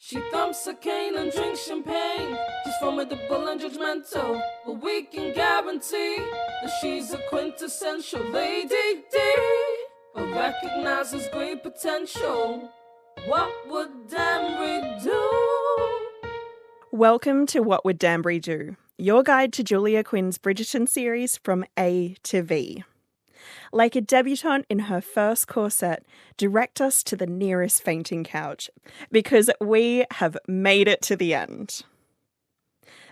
She thumps a cane and drinks champagne. She's formidable and judgmental, but we can guarantee that she's a quintessential Lady D, but recognizes great potential. What would Danbury do? Welcome to What Would Danbury Do, your guide to Julia Quinn's Bridgerton series from A to V. Like a debutante in her first corset, direct us to the nearest fainting couch, because we have made it to the end.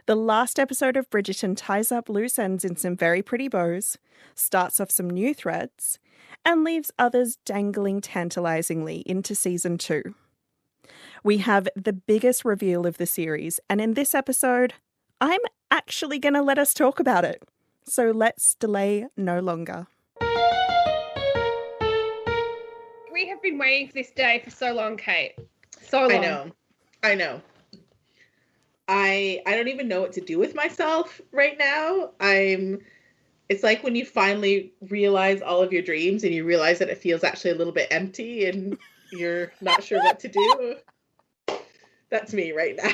The last episode of Bridgerton ties up loose ends in some very pretty bows, starts off some new threads, and leaves others dangling tantalisingly into season 2. We have the biggest reveal of the series, and in this episode, I'm actually going to let us talk about it. So let's delay no longer. We have been waiting for this day for so long, Kate. So long. I know. I don't even know what to do with myself right now. It's like when you finally realize all of your dreams and you realize that it feels actually a little bit empty and you're not sure what to do. That's me right now.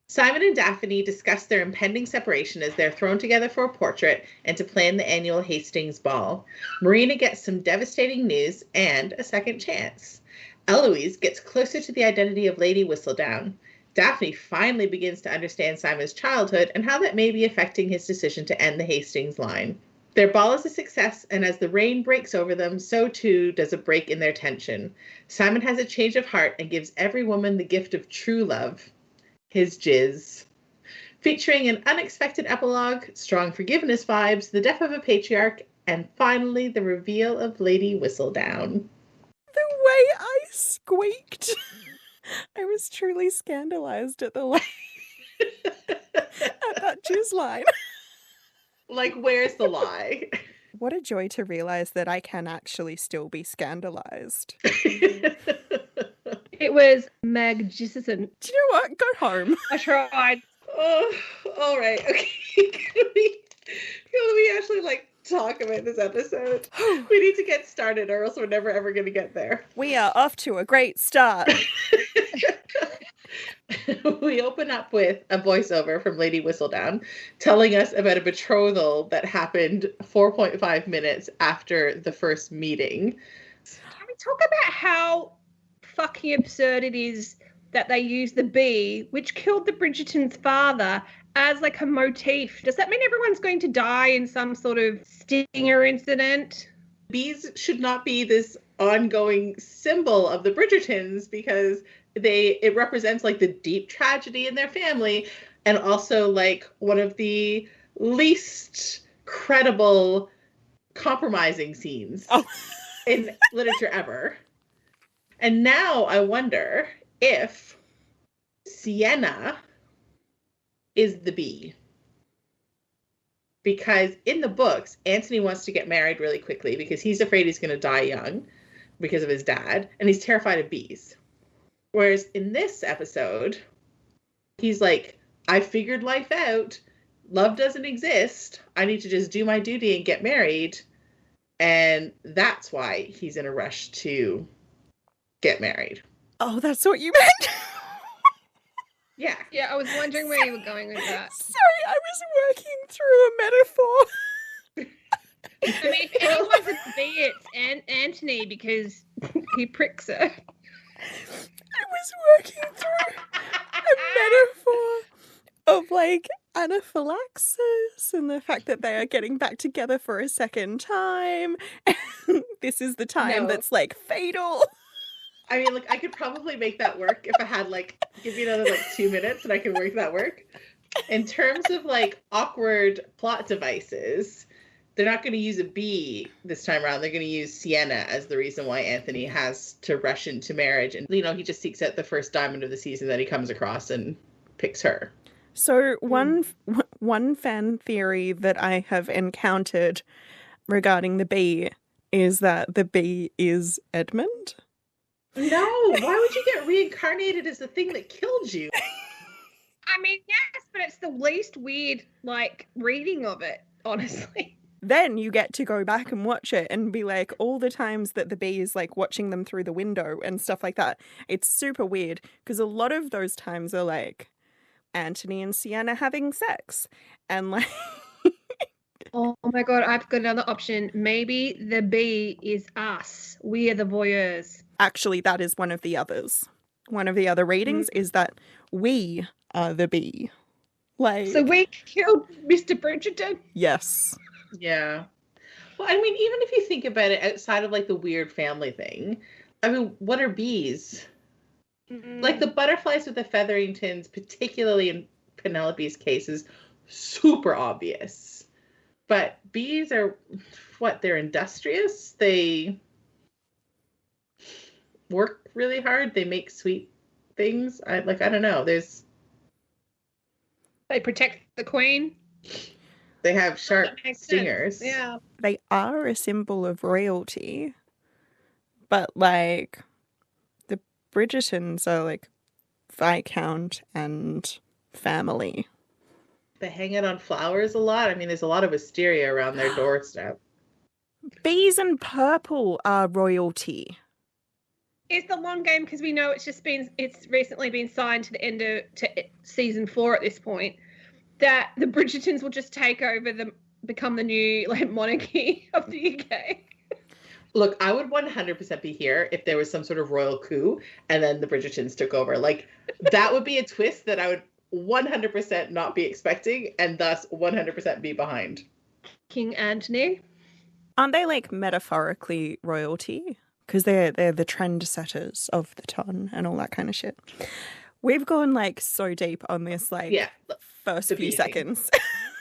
Simon and Daphne discuss their impending separation as they're thrown together for a portrait and to plan the annual Hastings ball. Marina gets some devastating news and a second chance. Eloise gets closer to the identity of Lady Whistledown. Daphne finally begins to understand Simon's childhood and how that may be affecting his decision to end the Hastings line. Their ball is a success, and as the rain breaks over them, so too does a break in their tension. Simon has a change of heart and gives every woman the gift of true love. His jizz. Featuring an unexpected epilogue, strong forgiveness vibes, the death of a patriarch, and finally the reveal of Lady Whistledown. The way I squeaked. I was truly scandalized at the at that jizz line. Like, where's the lie? What a joy to realize that I can actually still be scandalized. It was magnificent. Do you know what? Go home. I tried. Oh, all right. Okay. Can we actually talk about this episode? We need to get started or else we're never ever going to get there. We are off to a great start. We open up with a voiceover from Lady Whistledown telling us about a betrothal that happened 4.5 minutes after the first meeting. Can we talk about how fucking absurd it is that they use the bee, which killed the Bridgerton's father, as like a motif? Does that mean everyone's going to die in some sort of stinger incident? Bees should not be this ongoing symbol of the Bridgertons because it represents like the deep tragedy in their family and also like one of the least credible compromising scenes in literature ever. And now I wonder if Sienna is the bee. Because in the books, Anthony wants to get married really quickly because he's afraid he's going to die young because of his dad, and he's terrified of bees. Whereas in this episode, he's like, I figured life out. Love doesn't exist. I need to just do my duty and get married. And that's why he's in a rush to get married. Oh, that's what you meant? Yeah. Yeah, I was wondering where you were going with that. Sorry, I was working through a metaphor. I mean, if anyone's a bee, it's Anthony because he pricks her. I was working through a metaphor of like anaphylaxis and the fact that they are getting back together for a second time. And this is the time that's like fatal. I mean, like, I could probably make that work if I had give me another 2 minutes and I can make that work. In terms of awkward plot devices, they're not going to use a bee this time around. They're going to use Sienna as the reason why Anthony has to rush into marriage. And, he just seeks out the first diamond of the season that he comes across and picks her. So one fan theory that I have encountered regarding the bee is that the bee is Edmund. No, why would you get reincarnated as the thing that killed you? I mean, yes, but it's the least weird, reading of it, honestly. then you get to go back and watch it and be like, all the times that the bee is like watching them through the window and stuff like that. It's super weird because a lot of those times are like Anthony and Sienna having sex and like Oh my god, I've got another option. Maybe the bee is us. We are the voyeurs. actually that is one of the others. One of the other readings is that we are the bee. Like, So we killed Mr. Bridgerton? yes. Yeah. Well, I mean, even if you think about it outside of like the weird family thing, I mean, what are bees? Like the butterflies with the Featheringtons, particularly in Penelope's case, is super obvious. But bees are, what, they're industrious. They work really hard. They make sweet things. I don't know. They protect the queen. They have sharp That makes stingers. sense. Yeah. They are a symbol of royalty. But like the Bridgertons are like Viscount and family. They hang out on flowers a lot. I mean, there's a lot of wisteria around their doorstep. Bees in purple are royalty. It's the long game because we know it's recently been signed to the end of season 4 at this point, that the Bridgertons will just take over become the new like monarchy of the UK. Look, I would 100% be here if there was some sort of royal coup and then the Bridgertons took over. Like, that would be a twist that I would 100% not be expecting and thus 100% be behind. King Anthony. Aren't they like metaphorically royalty? Because they're the trendsetters of the ton and all that kind of shit. We've gone like so deep on this first few seconds.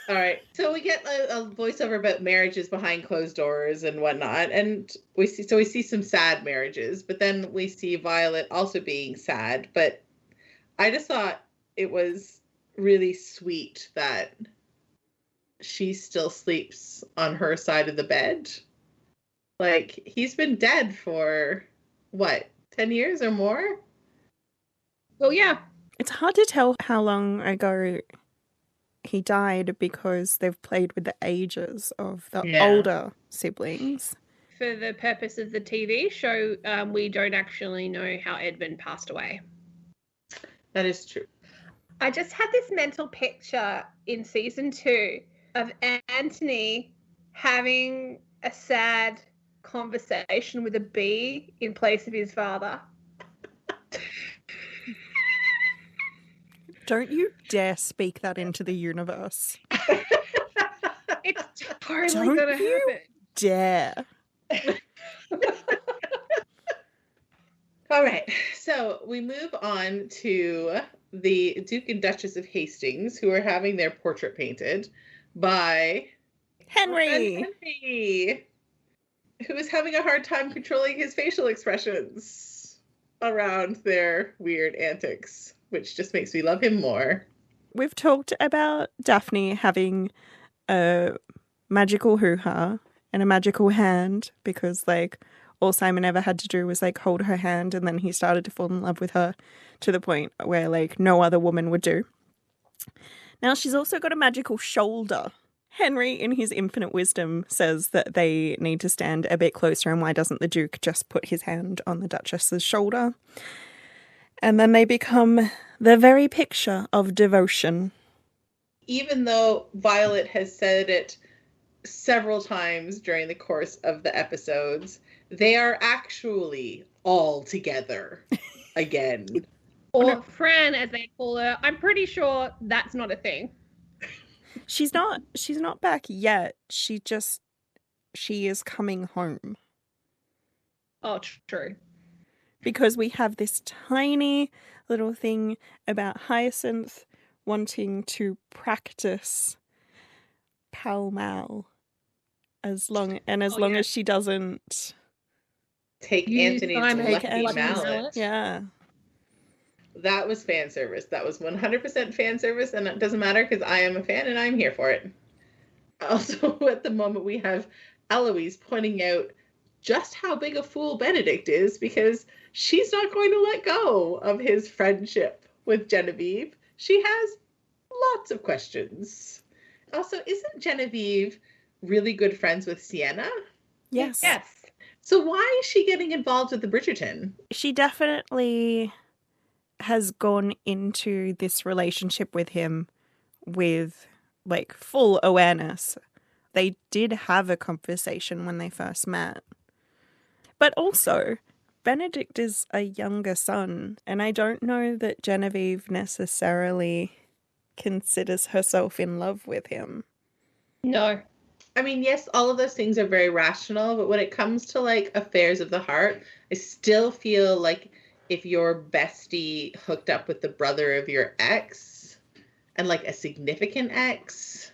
All right. So we get a voiceover about marriages behind closed doors and whatnot. And we see some sad marriages, but then we see Violet also being sad. But I just thought it was really sweet that she still sleeps on her side of the bed. Like, he's been dead for, what, 10 years or more? Well, yeah. It's hard to tell how long ago he died because they've played with the ages of the older siblings. For the purpose of the TV show, we don't actually know how Edmund passed away. That is true. I just had this mental picture in season 2 of Anthony having a sad conversation with a bee in place of his father. Don't you dare speak that into the universe. It's totally gonna happen. Dare. All right, so we move on to the Duke and Duchess of Hastings, who are having their portrait painted by Henry, who is having a hard time controlling his facial expressions around their weird antics, which just makes me love him more. We've talked about Daphne having a magical hoo-ha and a magical hand because, like, all Simon ever had to do was, like, hold her hand and then he started to fall in love with her to the point where, like, no other woman would do. Now, she's also got a magical shoulder. Henry, in his infinite wisdom, says that they need to stand a bit closer, and why doesn't the Duke just put his hand on the Duchess's shoulder? And then they become the very picture of devotion. Even though Violet has said it several times during the course of the episodes, they are actually all together again. Or Fran, as they call her. I'm pretty sure that's not a thing. She's not back yet. She is coming home. Oh, true. Because we have this tiny little thing about Hyacinth wanting to practice Pall Mall as long as she doesn't take Anthony's lefty mallet. Yeah. That was fan service. That was 100% fan service, and it doesn't matter because I am a fan and I'm here for it. Also, at the moment, we have Eloise pointing out just how big a fool Benedict is because she's not going to let go of his friendship with Genevieve. She has lots of questions. Also, isn't Genevieve really good friends with Sienna. Yes. Yes. So why is she getting involved with the Bridgerton? She definitely has gone into this relationship with him with like full awareness. They did have a conversation when they first met. But also, Benedict is a younger son, and I don't know that Genevieve necessarily considers herself in love with him. No. I mean, yes, all of those things are very rational, but when it comes to like affairs of the heart, I still feel like if your bestie hooked up with the brother of your ex and like a significant ex,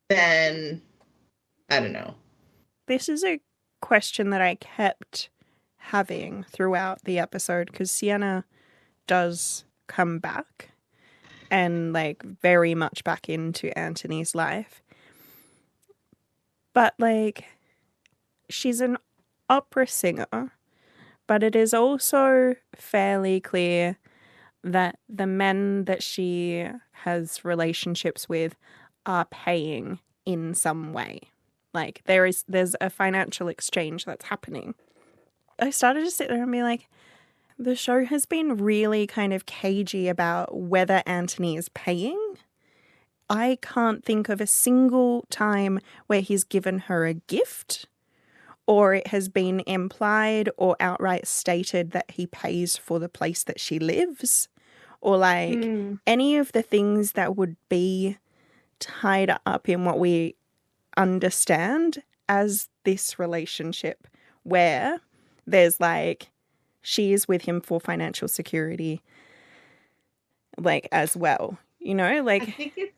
then I don't know. This is a question that I kept having throughout the episode because Sienna does come back and like very much back into Anthony's life. But like she's an opera singer, but it is also fairly clear that the men that she has relationships with are paying in some way. Like there's a financial exchange that's happening. I started to sit there and be like, the show has been really kind of cagey about whether Anthony is paying. I can't think of a single time where he's given her a gift or it has been implied or outright stated that he pays for the place that she lives or like any of the things that would be tied up in what we understand as this relationship where there's like she is with him for financial security like as well, you know, like I think it's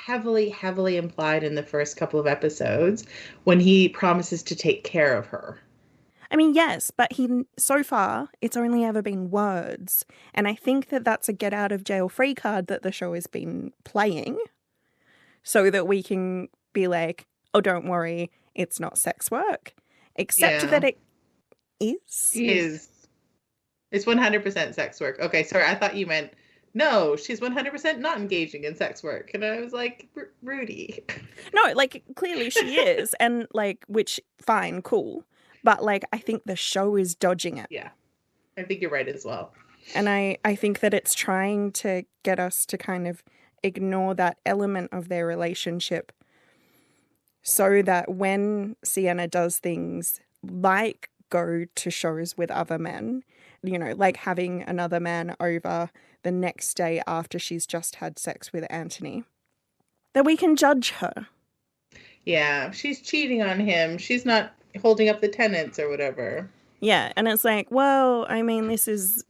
heavily implied in the first couple of episodes when he promises to take care of her. I mean, yes, but so far it's only ever been words, and I think that that's a get out of jail free card that the show has been playing so that we can be like, oh, don't worry, it's not sex work, except that it is. It's 100% sex work. Okay, sorry, I thought you meant no, she's 100% not engaging in sex work. And I was like, Rudy. No, like, clearly she is. And, like, which, fine, cool. But, like, I think the show is dodging it. Yeah, I think you're right as well. And I think that it's trying to get us to kind of ignore that element of their relationship so that when Sienna does things like go to shows with other men, you know, like having another man over the next day after she's just had sex with Anthony, that we can judge her. Yeah, she's cheating on him. She's not holding up the tenants or whatever. Yeah, and it's like, well, I mean, this is,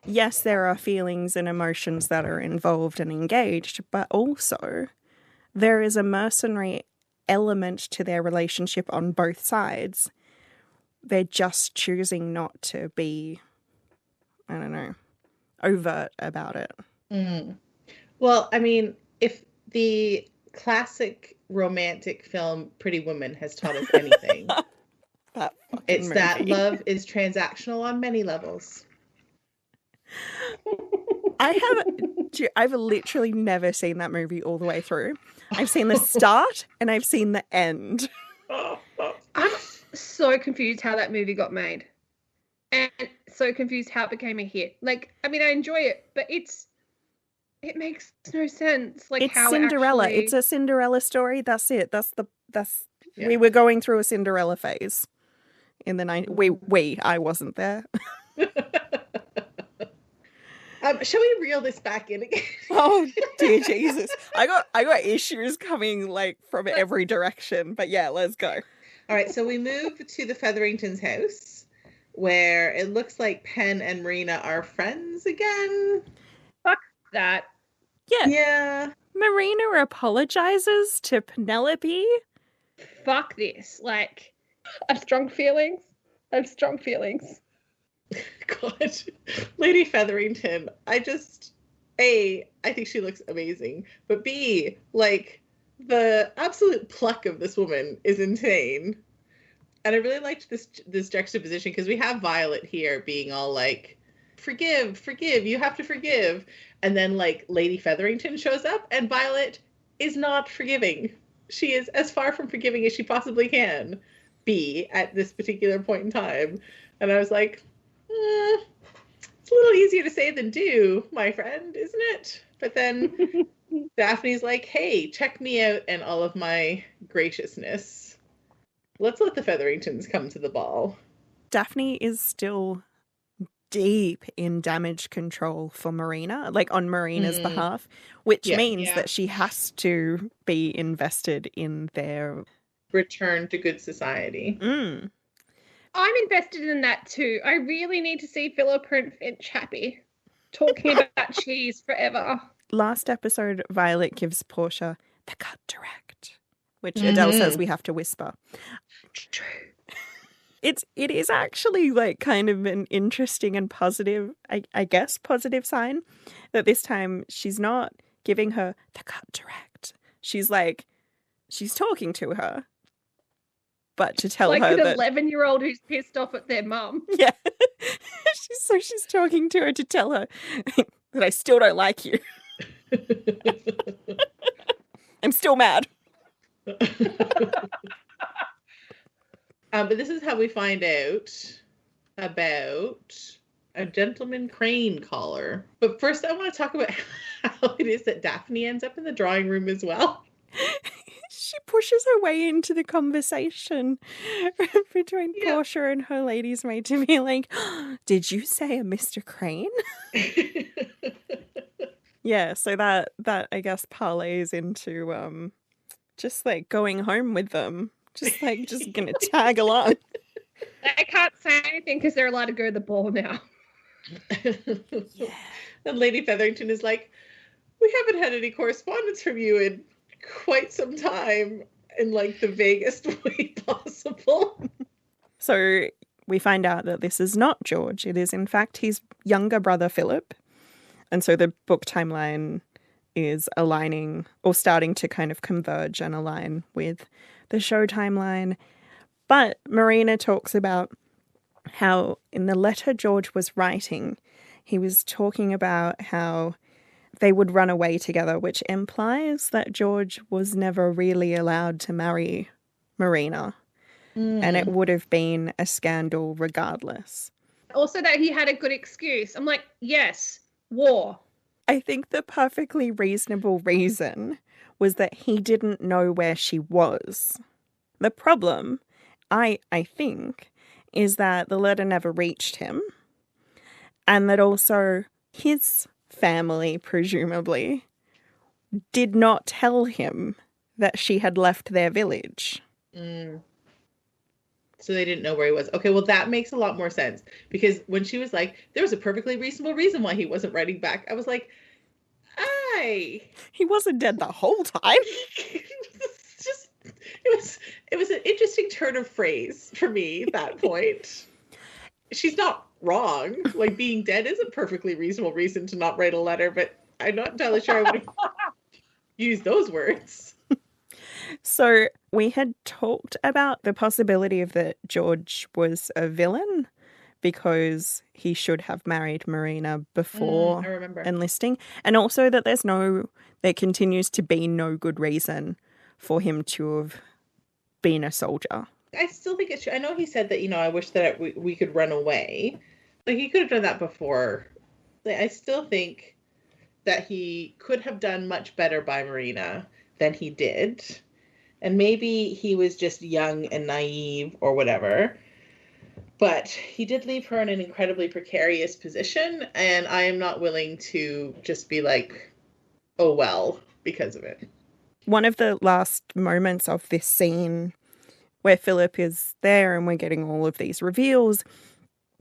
yes, there are feelings and emotions that are involved and engaged, but also there is a mercenary element to their relationship on both sides. They're just choosing not to be, I don't know, overt about it. Mm. Well, I mean, if the classic romantic film Pretty Woman has taught us anything, it's movie. That love is transactional on many levels. I've literally never seen that movie all the way through. I've seen the start and I've seen the end. I'm so confused how that movie got made. And so confused how it became a hit. Like, I mean, I enjoy it, but it makes no sense. Like, it's how Cinderella. It actually... It's a Cinderella story. That's it. We were going through a Cinderella phase in the 90s. I wasn't there. Shall we reel this back in again? Oh dear Jesus! I got issues coming like from every direction. But yeah, let's go. All right, so we move to the Featheringtons' house, where it looks like Penn and Marina are friends again. Fuck that. Yeah. Marina apologizes to Penelope. Fuck this. Like, I have strong feelings. God. Lady Featherington, I think she looks amazing. But B, like, the absolute pluck of this woman is insane. And I really liked this juxtaposition because we have Violet here being all like, forgive, you have to forgive. And then like Lady Featherington shows up and Violet is not forgiving. she is as far from forgiving as she possibly can be at this particular point in time. And I was like, it's a little easier to say than do, my friend, isn't it? But then Daphne's like, hey, check me out and all of my graciousness. Let's let the Featheringtons come to the ball. Daphne is still deep in damage control for Marina, like on Marina's behalf, which means that she has to be invested in their return to good society. I'm invested in that too. I really need to see Phillip and Finch happy, talking about cheese forever. Last episode, Violet gives Portia the cut direct, which Adele says we have to whisper. It's true. It is actually like kind of an interesting and positive, I guess, positive sign that this time she's not giving her the cut direct. She's talking to her, but to tell her that... Like an 11-year-old who's pissed off at their mum. Yeah. she's talking to her to tell her that I still don't like you. I'm still mad. But this is how we find out about a gentleman crane collar. But first I want to talk about how it is that Daphne ends up in the drawing room as well. She pushes her way into the conversation between Portia and her lady's maid to be like, did you say a Mr. Crane? Yeah, so that I guess parlays into just like going home with them. Just gonna tag along. I can't say anything because they're allowed to go to the ball now. And Lady Featherington is like, we haven't had any correspondence from you in quite some time, in like the vaguest way possible. So we find out that this is not George. It is in fact his younger brother Phillip. And so the book timeline is aligning or starting to kind of converge and align with the show timeline. But Marina talks about how in the letter George was writing, he was talking about how they would run away together, which implies that George was never really allowed to marry Marina. And it would have been a scandal regardless. Also that he had a good excuse. I'm like, yes, war. I think the perfectly reasonable reason was that he didn't know where she was. The problem, I think, is that the letter never reached him, and that also his family, presumably, did not tell him that she had left their village. So they didn't know where he was. Okay, well, that makes a lot more sense. Because when she was like, there was a perfectly reasonable reason why he wasn't writing back, I was like, he wasn't dead the whole time. It was an interesting turn of phrase for me at that point. She's not wrong. Like, being dead is a perfectly reasonable reason to not write a letter, but I'm not entirely sure I would have used those words. So we had talked about the possibility of that George was a villain because he should have married Marina before enlisting. And also that there continues to be no good reason for him to have been a soldier. I still think it's true. I know he said that, I wish that we could run away. Like, he could have done that before. I still think that he could have done much better by Marina than he did. And maybe he was just young and naive or whatever. But he did leave her in an incredibly precarious position. And I am not willing to just be like, oh, well, because of it. One of the last moments of this scene where Phillip is there and we're getting all of these reveals,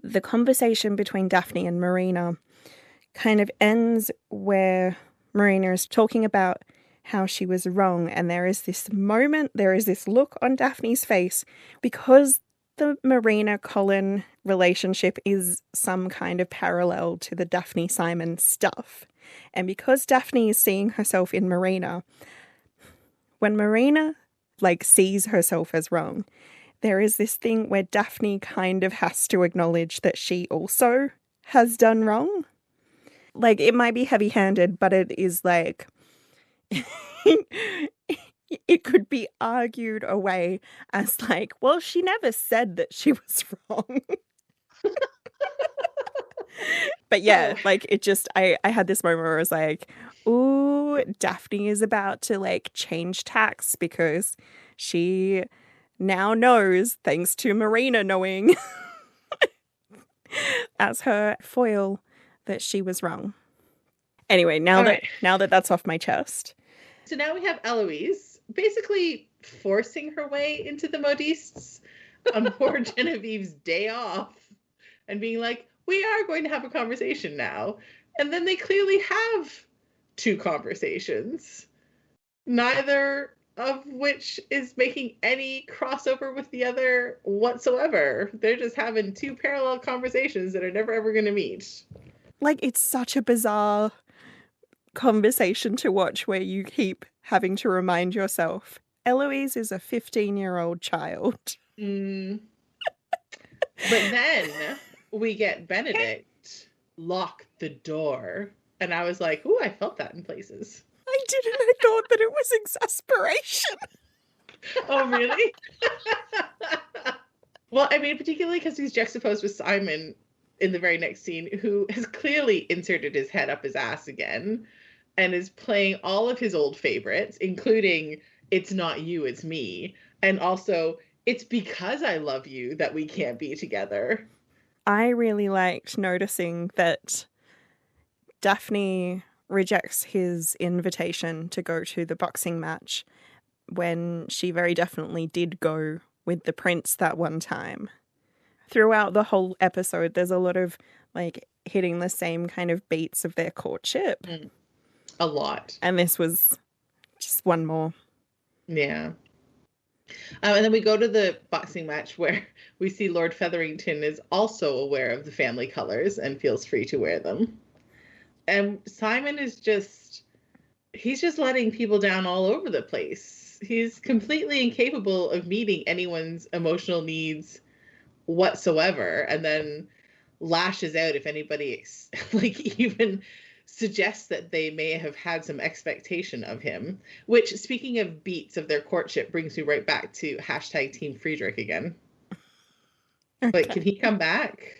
the conversation between Daphne and Marina kind of ends where Marina is talking about how she was wrong. And there is this look on Daphne's face because the Marina-Colin relationship is some kind of parallel to the Daphne-Simon stuff. And because Daphne is seeing herself in Marina, when Marina sees herself as wrong, there is this thing where Daphne kind of has to acknowledge that she also has done wrong. Like, it might be heavy-handed, but it is like it could be argued away as like, well, she never said that she was wrong. But yeah, like it just, I had this moment where I was like, ooh, Daphne is about to like change tacks because she now knows, thanks to Marina knowing as her foil, that she was wrong. Anyway, now that that's off my chest. So now we have Eloise basically forcing her way into the modistes on poor Genevieve's day off and being like, we are going to have a conversation now. And then they clearly have two conversations, neither of which is making any crossover with the other whatsoever. They're just having two parallel conversations that are never ever going to meet. Like, it's such a bizarre conversation to watch where you keep having to remind yourself, Eloise is a 15-year-old child. But then we get Benedict lock the door. And I was like, ooh, I felt that in places. I didn't. I thought that it was exasperation. Oh, really? Well, I mean, particularly because he's juxtaposed with Simon in the very next scene, who has clearly inserted his head up his ass again and is playing all of his old favorites, including It's Not You, It's Me. And also, it's because I love you that we can't be together. I really liked noticing that Daphne rejects his invitation to go to the boxing match when she very definitely did go with the prince that one time. Throughout the whole episode, there's a lot of like hitting the same kind of beats of their courtship. A lot. And this was just one more. Yeah. And then we go to the boxing match where we see Lord Featherington is also aware of the family colors and feels free to wear them. And Simon is he's just letting people down all over the place. He's completely incapable of meeting anyone's emotional needs whatsoever, and then lashes out if anybody even suggests that they may have had some expectation of him, which, speaking of beats of their courtship, brings me right back to hashtag Team Friedrich again. Okay. Like, can he come back?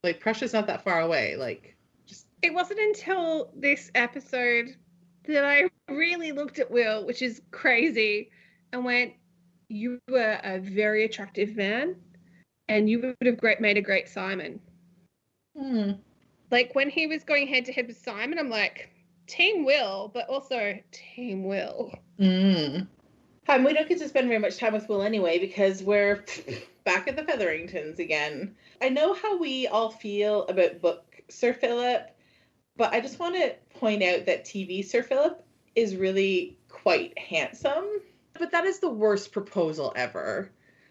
Like, Prussia's not that far away. Like, just... It wasn't until this episode that I really looked at Will, which is crazy, and went, you were a very attractive man, and you would have made a great Simon. Like, when he was going head-to-head with Simon, I'm like, Team Will, but also Team Will. We don't get to spend very much time with Will anyway, because we're back at the Featheringtons again. I know how we all feel about book Sir Phillip, but I just want to point out that TV Sir Phillip is really quite handsome. But that is the worst proposal ever.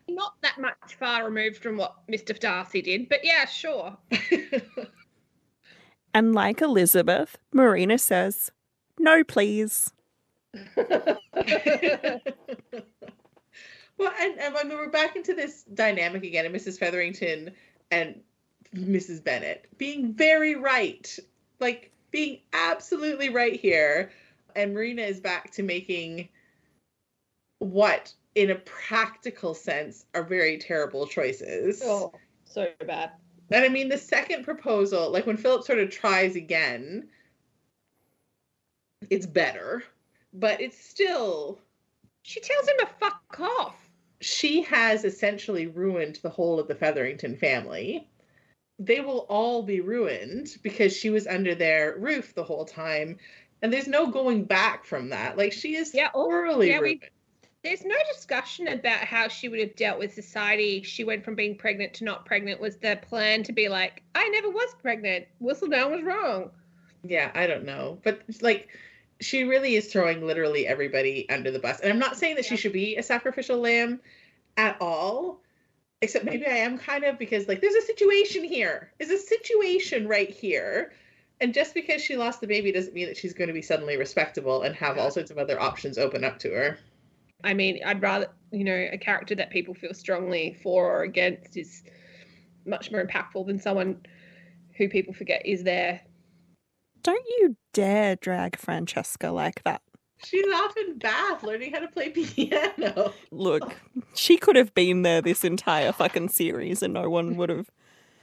Not that much far removed from what Mr. Darcy did, but yeah, sure. And like Elizabeth, Marina says, no, please. Well, and I mean, we're back into this dynamic again of Mrs. Featherington and Mrs. Bennet being very right. Like, being absolutely right here. And Marina is back to making what, in a practical sense, are very terrible choices. Oh, so bad. And I mean, the second proposal, like when Phillip sort of tries again, it's better, but it's still... She tells him to fuck off. She has essentially ruined the whole of the Featherington family. They will all be ruined because she was under their roof the whole time. And there's no going back from that. Like, she is thoroughly ruined. There's no discussion about how she would have dealt with society. She went from being pregnant to not pregnant. Was the plan to be like, I never was pregnant. Whistledown was wrong. Yeah, I don't know. But, like, she really is throwing literally everybody under the bus. And I'm not saying that she should be a sacrificial lamb at all. Except maybe I am kind of, because, like, there's a situation here. There's a situation right here. And just because she lost the baby doesn't mean that she's going to be suddenly respectable and have all sorts of other options open up to her. I mean, I'd rather, a character that people feel strongly for or against is much more impactful than someone who people forget is there. Don't you dare drag Francesca like that. She's off in Bath learning how to play piano. Look, she could have been there this entire fucking series and no one would have.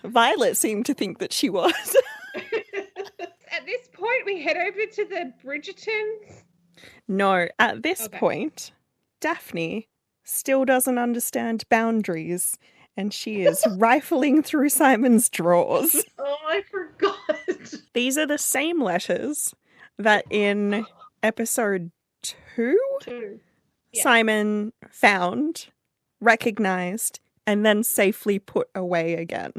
Violet seemed to think that she was. At this point, we head over to the Bridgertons. No, at this point, Daphne still doesn't understand boundaries and she is rifling through Simon's drawers. Oh, I forgot. These are the same letters that in episode 2, Yeah. Simon found, recognized, and then safely put away again.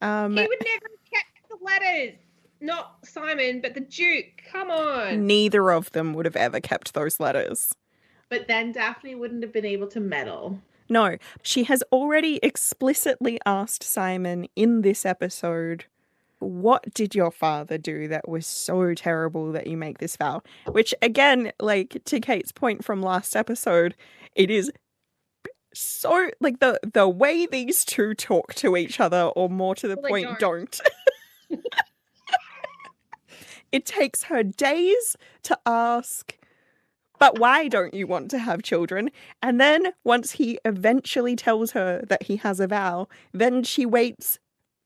He would never have kept the letters. Not Simon, but the Duke. Come on. Neither of them would have ever kept those letters. But then Daphne wouldn't have been able to meddle. No, she has already explicitly asked Simon in this episode, what did your father do that was so terrible that you make this vow? Which, again, like, to Kate's point from last episode, it is so, like, the way these two talk to each other, or more to the point, don't. It takes her days to ask, but why don't you want to have children? And then once he eventually tells her that he has a vow, then she waits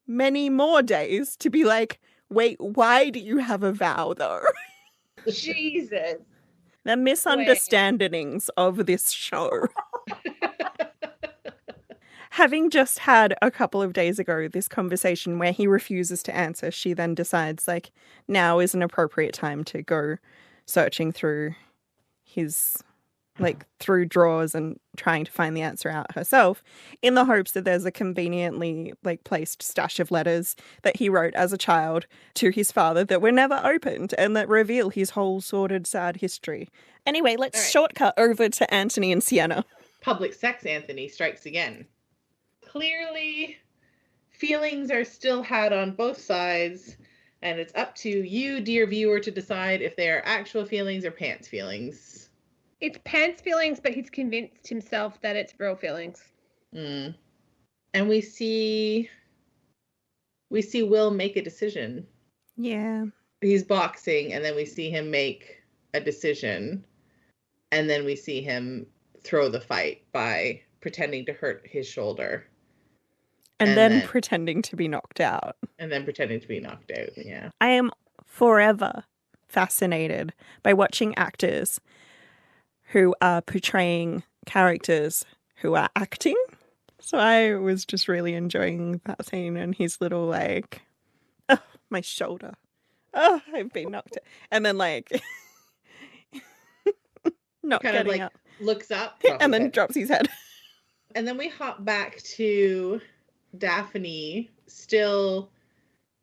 many more days to be like, wait, why do you have a vow though? Jesus. The misunderstandings of this show. Having just had a couple of days ago this conversation where he refuses to answer, she then decides, like, now is an appropriate time to go searching through his, like, through drawers and trying to find the answer out herself, in the hopes that there's a conveniently, like, placed stash of letters that he wrote as a child to his father that were never opened and that reveal his whole sordid, sad history. Anyway, let's shortcut over to Anthony and Sienna. Public sex Anthony strikes again. Clearly, feelings are still had on both sides, and it's up to you, dear viewer, to decide if they are actual feelings or pants feelings. It's pants feelings, but he's convinced himself that it's real feelings. And we see Will make a decision. Yeah. He's boxing, and then we see him make a decision, and then we see him throw the fight by pretending to hurt his shoulder. And then pretending to be knocked out. And then pretending to be knocked out, yeah. I am forever fascinated by watching actors who are portraying characters who are acting. So I was just really enjoying that scene and his little, like, oh, my shoulder. Oh, I've been knocked out. And then, like, not kind getting of, like, up. Looks up. And then drops his head. And then we hop back to Daphne, still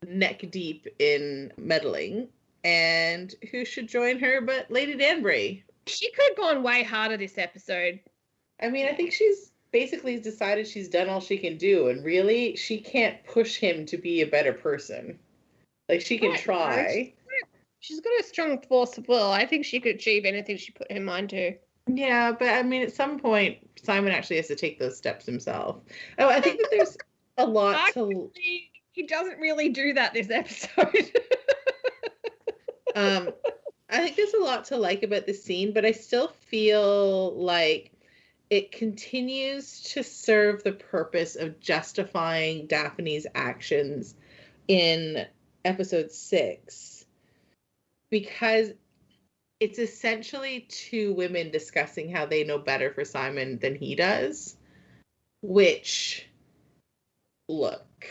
neck deep in meddling. And who should join her but Lady Danbury? She could have gone way harder this episode. I mean, I think she's basically decided she's done all she can do. And really, she can't push him to be a better person. Like, she can try. She's got a strong force of will. I think she could achieve anything she put her mind to. Yeah, but I mean, at some point, Simon actually has to take those steps himself. Oh, I think that there's a lot Actually, he doesn't really do that this episode. I think there's a lot to like about this scene, but I still feel like it continues to serve the purpose of justifying Daphne's actions in episode 6, because it's essentially two women discussing how they know better for Simon than he does, which, look,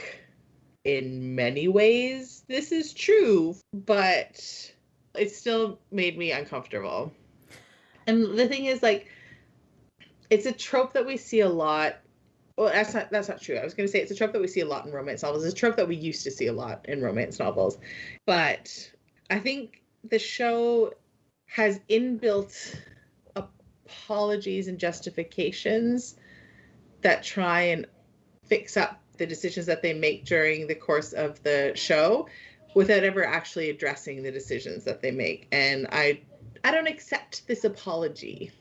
in many ways, this is true, but it still made me uncomfortable. And the thing is, like, it's a trope that we see a lot. Well, that's not true. I was going to say it's a trope that we see a lot in romance novels. It's a trope that we used to see a lot in romance novels. But I think the show has inbuilt apologies and justifications that try and fix up the decisions that they make during the course of the show without ever actually addressing the decisions that they make. And I don't accept this apology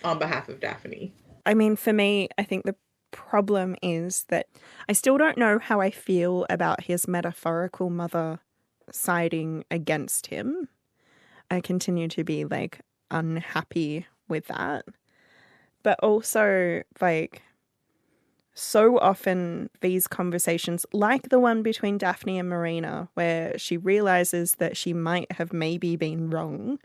on behalf of Daphne. I mean, for me, I think the problem is that I still don't know how I feel about his metaphorical mother siding against him. I continue to be, like, unhappy with that. But also, like, so often these conversations, like the one between Daphne and Marina, where she realizes that she might have maybe been wrong.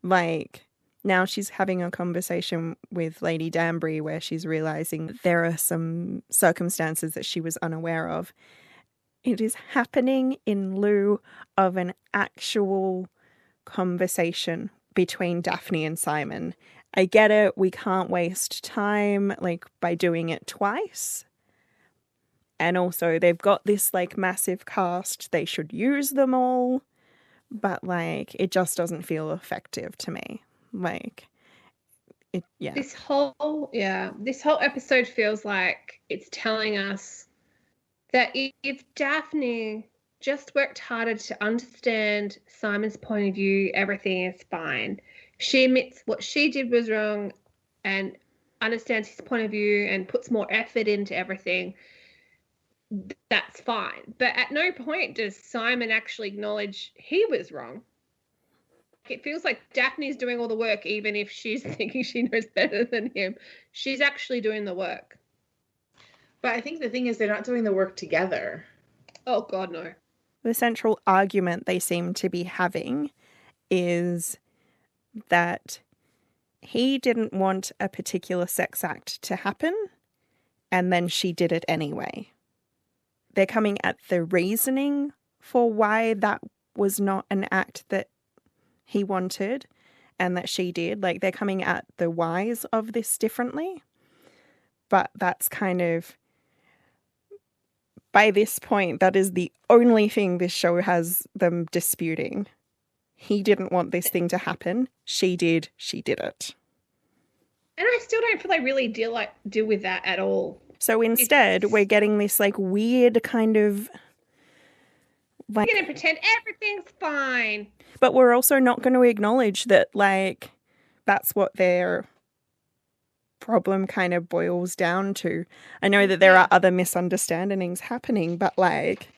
Like, now she's having a conversation with Lady Danbury where she's realizing there are some circumstances that she was unaware of. It is happening in lieu of an actual conversation between Daphne and Simon. I get it, we can't waste time, like, by doing it twice. And also, they've got this, like, massive cast. They should use them all. But, like, it just doesn't feel effective to me. Like, it, yeah. This whole episode feels like it's telling us that if Daphne just worked harder to understand Simon's point of view, everything is fine. She admits what she did was wrong and understands his point of view and puts more effort into everything, that's fine. But at no point does Simon actually acknowledge he was wrong. It feels like Daphne's doing all the work, even if she's thinking she knows better than him. She's actually doing the work. But I think the thing is they're not doing the work together. Oh, God, no. The central argument they seem to be having is that he didn't want a particular sex act to happen, and then she did it anyway. They're coming at the reasoning for why that was not an act that he wanted and that she did. Like, they're coming at the whys of this differently. But that's kind of, by this point, that is the only thing this show has them disputing. He didn't want this thing to happen. She did it. And I still don't feel they really deal with that at all. So instead, we're getting this, like, weird kind of, like, we're going to pretend everything's fine. But we're also not going to acknowledge that, like, that's what their problem kind of boils down to. I know that there are other misunderstandings happening, but, like,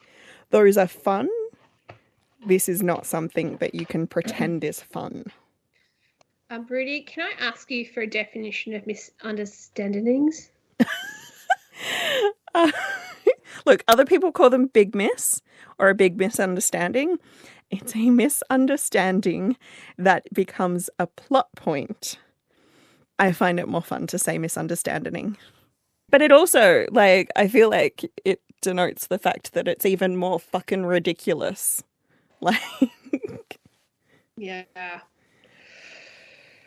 those are fun. This is not something that you can pretend is fun. Rudy, can I ask you for a definition of misunderstandings? Look, other people call them big miss or a big misunderstanding. It's a misunderstanding that becomes a plot point. I find it more fun to say misunderstanding. But it also, like, I feel like it denotes the fact that it's even more fucking ridiculous. Like, yeah.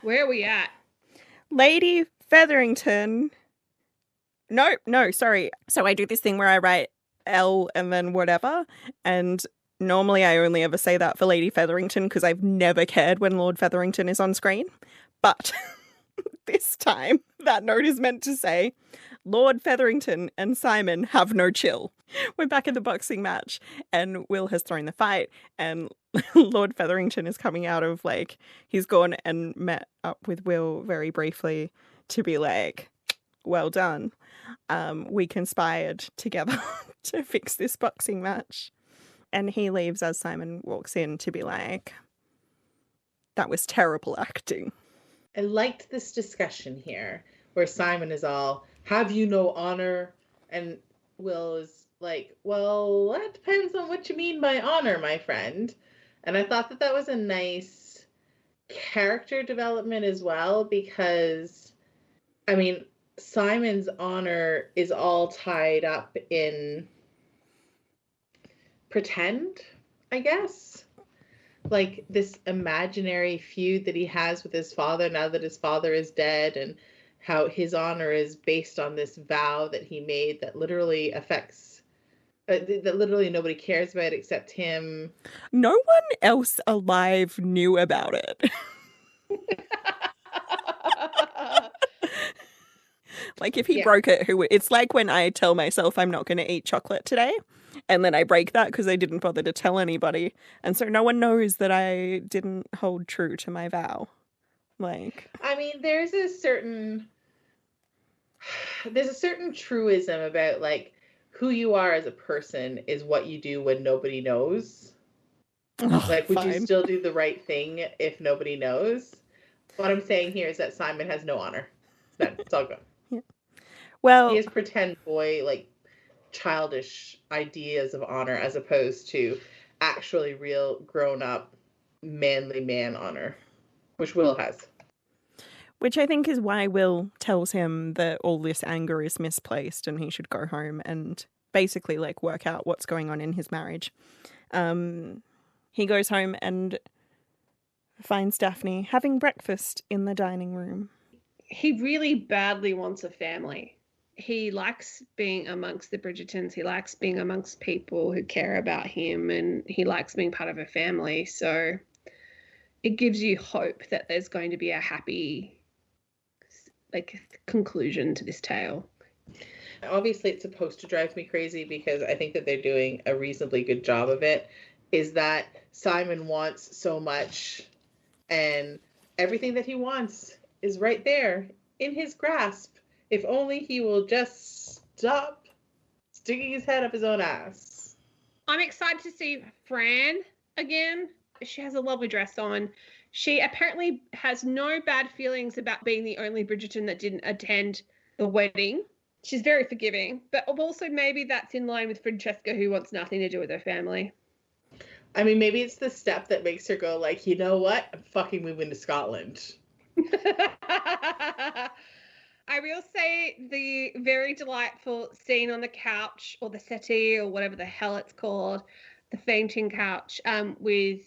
Where are we at? Lady Featherington. No, sorry. So I do this thing where I write L and then whatever. And normally I only ever say that for Lady Featherington because I've never cared when Lord Featherington is on screen. But this time that note is meant to say Lord Featherington and Simon have no chill. We're back in the boxing match and Will has thrown the fight and Lord Featherington is coming out of, like, he's gone and met up with Will very briefly to be like, well done. We conspired together to fix this boxing match. And he leaves as Simon walks in to be like, that was terrible acting. I liked this discussion here where Simon is all, have you no honor? And Will is like, well, that depends on what you mean by honor, my friend. And I thought that that was a nice character development as well, because, I mean, Simon's honor is all tied up in pretend, I guess. Like this imaginary feud that he has with his father now that his father is dead, and how his honor is based on this vow that he made that literally affects, that literally nobody cares about except him. No one else alive knew about it. Like, if he broke it, it's like when I tell myself I'm not going to eat chocolate today, and then I break that because I didn't bother to tell anybody. And so no one knows that I didn't hold true to my vow. Like, I mean, there's a certain truism about, like, who you are as a person is what you do when nobody knows. Like, would you still do the right thing if nobody knows? What I'm saying here is that Simon has no honor. It's all good. Yeah. He Well, has pretend boy, like, childish ideas of honor as opposed to actually real grown-up manly man honor, which Will has. which I think is why Will tells him that all this anger is misplaced and he should go home and basically like work out what's going on in his marriage. He goes home and finds Daphne having breakfast in the dining room. He really badly wants a family. He likes being amongst the Bridgertons. He likes being amongst people who care about him, and he likes being part of a family. So it gives you hope that there's going to be a happy, like, conclusion to this tale. Obviously, it's supposed to drive me crazy because I think that they're doing a reasonably good job of it, is that Simon wants so much, and everything that he wants is right there in his grasp. If only he will just stop sticking his head up his own ass. I'm excited to see Fran again. She has a lovely dress on. She apparently has no bad feelings about being the only Bridgerton that didn't attend the wedding. She's very forgiving, but also maybe that's in line with Francesca, who wants nothing to do with her family. I mean, maybe it's the step that makes her go like, you know what? I'm fucking moving to Scotland. I will say the very delightful scene on the couch, or the settee, or whatever the hell it's called, the fainting couch, with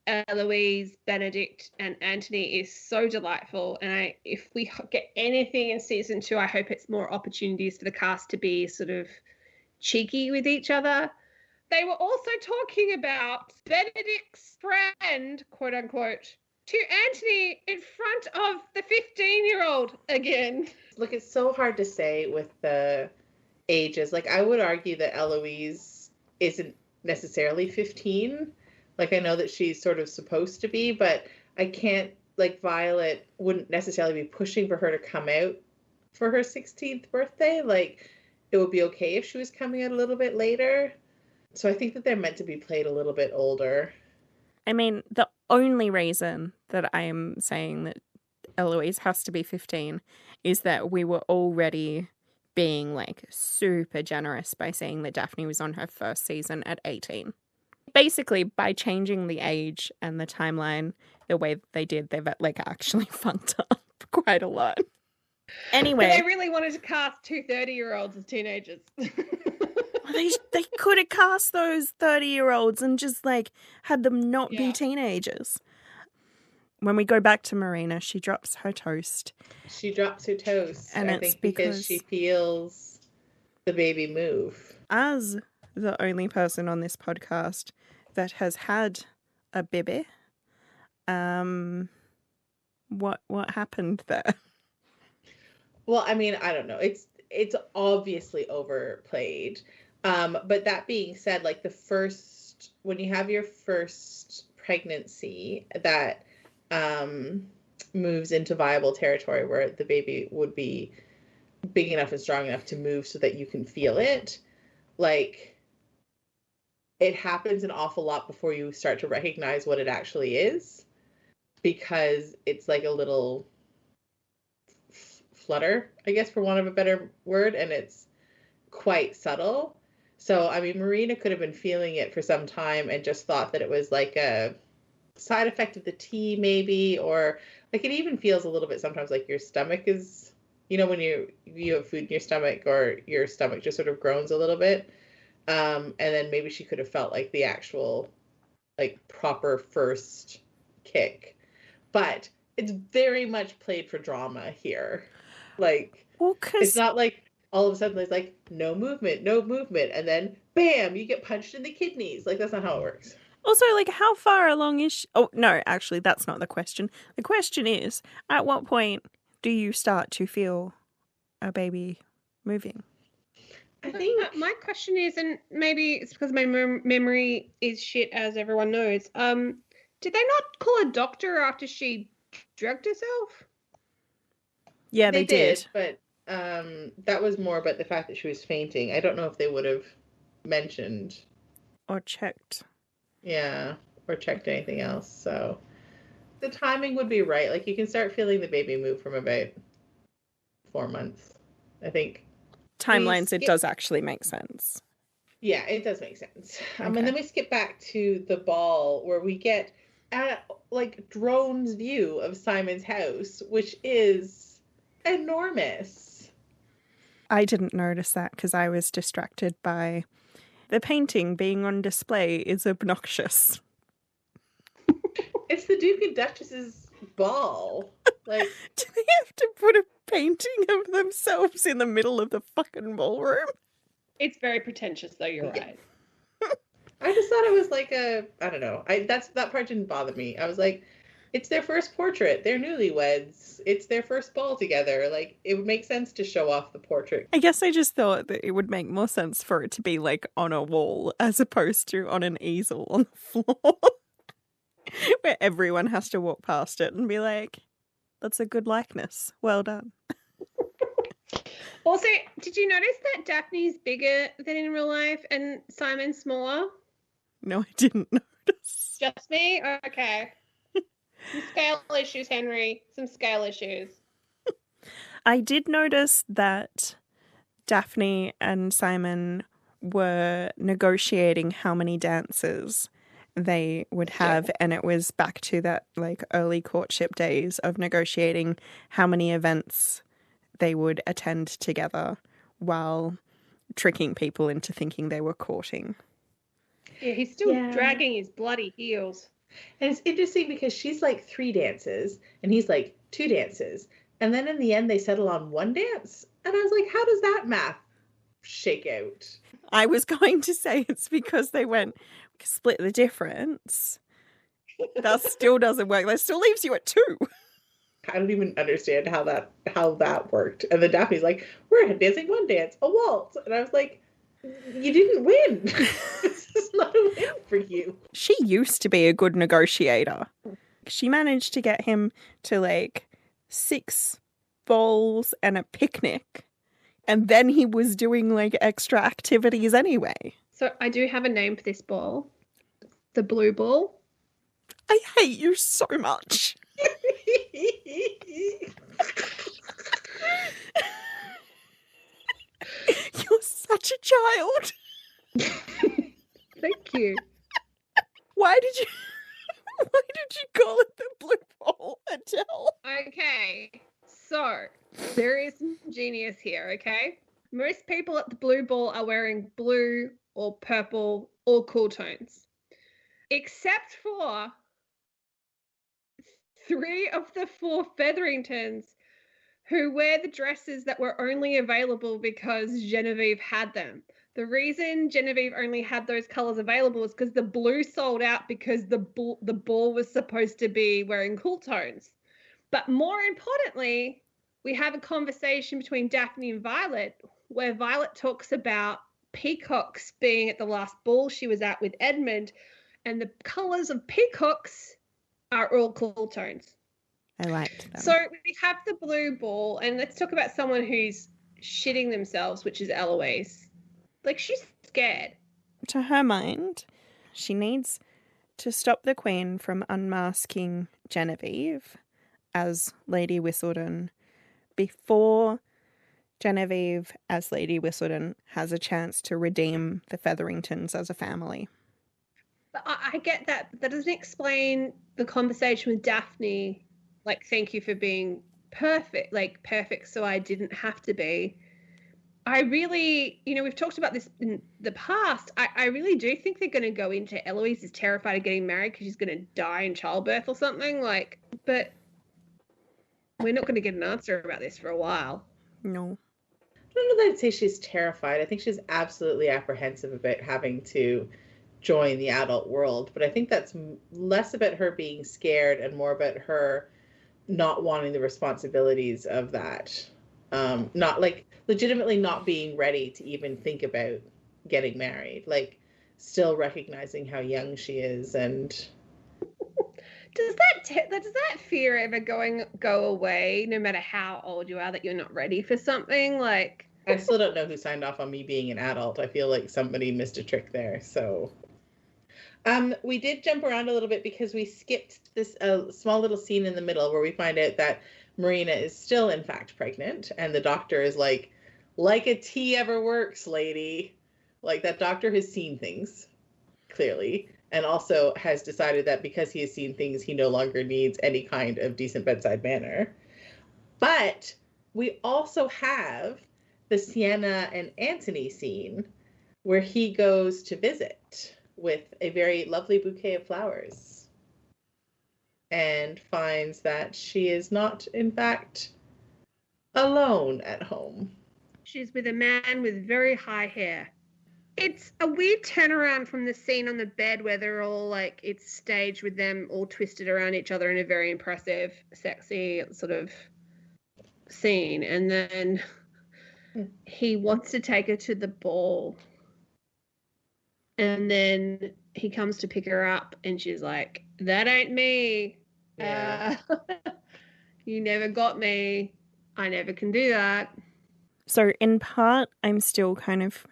Eloise, Benedict, and Anthony is so delightful. And if we get anything in season 2, I hope it's more opportunities for the cast to be sort of cheeky with each other. They were also talking about Benedict's friend, quote unquote, to Anthony in front of the 15-year-old again. Look, it's so hard to say with the ages. Like, I would argue that Eloise isn't necessarily 15. Like, I know that she's sort of supposed to be, but I can't, like, Violet wouldn't necessarily be pushing for her to come out for her 16th birthday. Like, it would be okay if she was coming out a little bit later. So I think that they're meant to be played a little bit older. I mean, the only reason that I am saying that Eloise has to be 15 is that we were already being like super generous by saying that Daphne was on her first season at 18. Basically, by changing the age and the timeline the way they did, they've like actually fucked up quite a lot. Anyway. But they really wanted to cast 2 30-year-olds as teenagers. They could have cast those 30-year-olds and just like had them not be teenagers. When we go back to Marina, she drops her toast. She drops her toast, and I think because she feels the baby move. As the only person on this podcast that has had a baby, what happened there? Well, I mean, I don't know. It's obviously overplayed. But that being said, like when you have your first pregnancy that moves into viable territory where the baby would be big enough and strong enough to move so that you can feel it, like, it happens an awful lot before you start to recognize what it actually is, because it's like a little flutter, I guess, for want of a better word, and it's quite subtle. So, I mean, Marina could have been feeling it for some time and just thought that it was like a side effect of the tea, maybe, or like it even feels a little bit sometimes like your stomach is, you know, when you have food in your stomach, or your stomach just sort of groans a little bit. And then maybe she could have felt like the actual, like, proper first kick. But it's very much played for drama here. Like, it's not like all of a sudden there's like no movement, and then bam, you get punched in the kidneys. Like, that's not how it works. Also, like, how far along is she? Oh, no, actually, that's not the question. The question is, at what point do you start to feel a baby moving? I think my question is, and maybe it's because my memory is shit, as everyone knows. Did they not call a doctor after she drugged herself? Yeah, they did. But that was more about the fact that she was fainting. I don't know if they would have mentioned or checked. Yeah, or checked anything else. So the timing would be right. Like, you can start feeling the baby move from about 4 months, I think. Timelines, it does actually make sense. Yeah, it does make sense. Okay. And then we skip back to the ball where we get like drone's view of Simon's house, which is enormous. I didn't notice that because I was distracted by the painting being on display is obnoxious. It's the Duke and Duchess's ball. Like, do they have to put a painting of themselves in the middle of the fucking ballroom? It's very pretentious, though. You're right. I just thought it was like I don't know. That part didn't bother me. I was like, it's their first portrait. They're newlyweds. It's their first ball together. Like, it would make sense to show off the portrait. I guess I just thought that it would make more sense for it to be like on a wall as opposed to on an easel on the floor where everyone has to walk past it and be like, that's a good likeness. Well done. Also, did you notice that Daphne's bigger than in real life and Simon's smaller? No, I didn't notice. Just me? Okay. Some scale issues, Henry. Some scale issues. I did notice that Daphne and Simon were negotiating how many dances they would have, and it was back to that like early courtship days of negotiating how many events they would attend together while tricking people into thinking they were courting. Yeah, he's still dragging his bloody heels. And it's interesting because she's like 3 dances and he's like 2 dances. And then in the end, they settle on 1 dance. And I was like, how does that math shake out? I was going to say it's because they went split the difference. That still doesn't work. That still leaves you at 2. I don't even understand how that worked. And then Daphne's like, we're dancing 1 dance, a waltz. And I was like, you didn't win. This is not a win for you. She used to be a good negotiator. She managed to get him to like 6 balls and a picnic. And then he was doing like extra activities anyway. So I do have a name for this ball. The blue ball. I hate you so much. You're such a child. Thank you. Why did you call it the blue ball, Adele? Okay, so there is some genius here, okay? Most people at the blue ball are wearing blue or purple or cool tones. Except for 3 of the 4 Featheringtons who wear the dresses that were only available because Genevieve had them. The reason Genevieve only had those colors available is because the blue sold out because the ball was supposed to be wearing cool tones. But more importantly, we have a conversation between Daphne and Violet where Violet talks about peacocks being at the last ball she was at with Edmund, and the colors of peacocks are all cool tones. I liked them. So we have the blue ball, and let's talk about someone who's shitting themselves, which is Eloise. Like, she's scared. To her mind, she needs to stop the Queen from unmasking Genevieve as Lady Whistledown before Genevieve as Lady Whistledown has a chance to redeem the Featheringtons as a family. But I get that. That doesn't explain the conversation with Daphne. Like, thank you for being perfect. Like, perfect so I didn't have to be. I really, we've talked about this in the past. I really do think they're going to go into Eloise is terrified of getting married because she's going to die in childbirth or something. Like, but we're not going to get an answer about this for a while. No. I don't know that I'd say she's terrified. I think she's absolutely apprehensive about having to join the adult world. But I think that's less about her being scared and more about her not wanting the responsibilities of that. Not like legitimately not being ready to even think about getting married, like still recognizing how young she is. And does that fear ever go away no matter how old you are, that you're not ready for something? Like, I still don't know who signed off on me being an adult. I feel like somebody missed a trick there. So We did jump around a little bit because we skipped this small little scene in the middle where we find out that Marina is still, in fact, pregnant, and the doctor is like a tea ever works, lady. Like, that doctor has seen things, clearly, and also has decided that because he has seen things, he no longer needs any kind of decent bedside manner. But we also have the Sienna and Anthony scene where he goes to visit with a very lovely bouquet of flowers and finds that she is not, in fact, alone at home. She's with a man with very high hair. It's a weird turnaround from the scene on the bed where they're all like, it's staged with them all twisted around each other in a very impressive, sexy sort of scene. And then he wants to take her to the ball. And then he comes to pick her up and she's like, that ain't me. Yeah. You never got me. I never can do that. So in part, I'm still kind of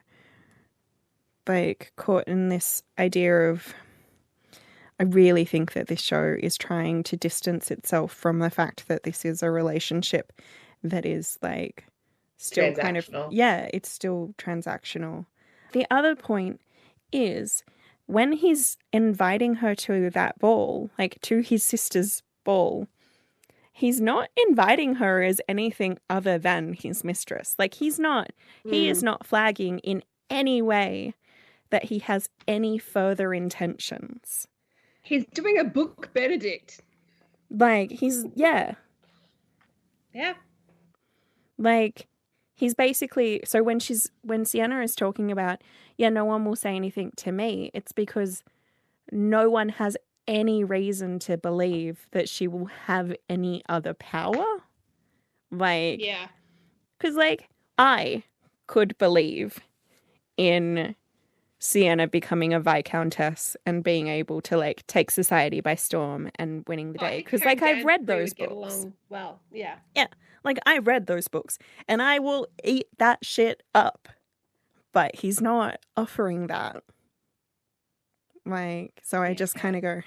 like caught in this idea of, I really think that this show is trying to distance itself from the fact that this is a relationship that is like still kind of, yeah, it's still transactional. The other point is when he's inviting her to that ball, like to his sister's ball, he's not inviting her as anything other than his mistress. Like he is not flagging in any way that he has any further intentions. He's doing a book Benedict. Like yeah. Like he's basically, so when Sienna is talking about, yeah, no one will say anything to me, it's because no one has any reason to believe that she will have any other power. Like, yeah. Because, like, I could believe in Sienna becoming a viscountess and being able to, like, take society by storm and winning the day. Because, like, I've read those books. Well, yeah. Yeah. Like, I read those books and I will eat that shit up. But he's not offering that. Like, so I just kind of go,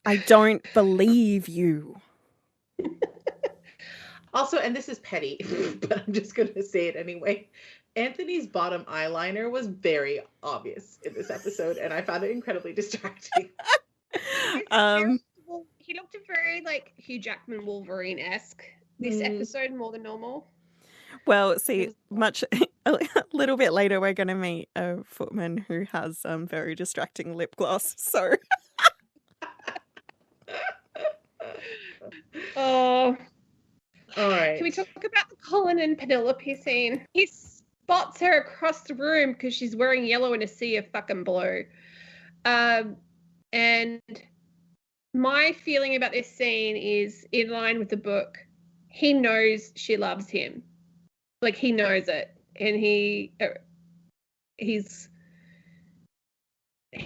I don't believe you. Also, and this is petty, but I'm just going to say it anyway. Anthony's bottom eyeliner was very obvious in this episode, and I found it incredibly distracting. He looked very, like, Hugh Jackman Wolverine-esque this episode more than normal. Well, see, a little bit later, we're going to meet a footman who has very distracting lip gloss, so... Oh... All right. Can we talk about the Colin and Penelope scene? He spots her across the room because she's wearing yellow in a sea of fucking blue. And my feeling about this scene is in line with the book. He knows she loves him. Like, he knows it. And he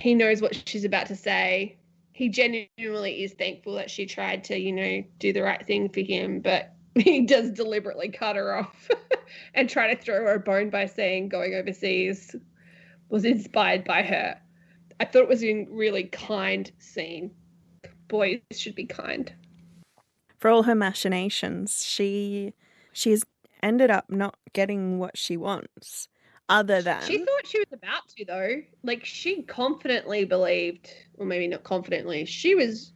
knows what she's about to say. He genuinely is thankful that she tried to, do the right thing for him, but he does deliberately cut her off and try to throw her a bone by saying going overseas was inspired by her. I thought it was a really kind scene. Boys should be kind. For all her machinations, she's ended up not getting what she wants. Other than... She thought she was about to, though. Like, she confidently believed, or maybe not confidently, she was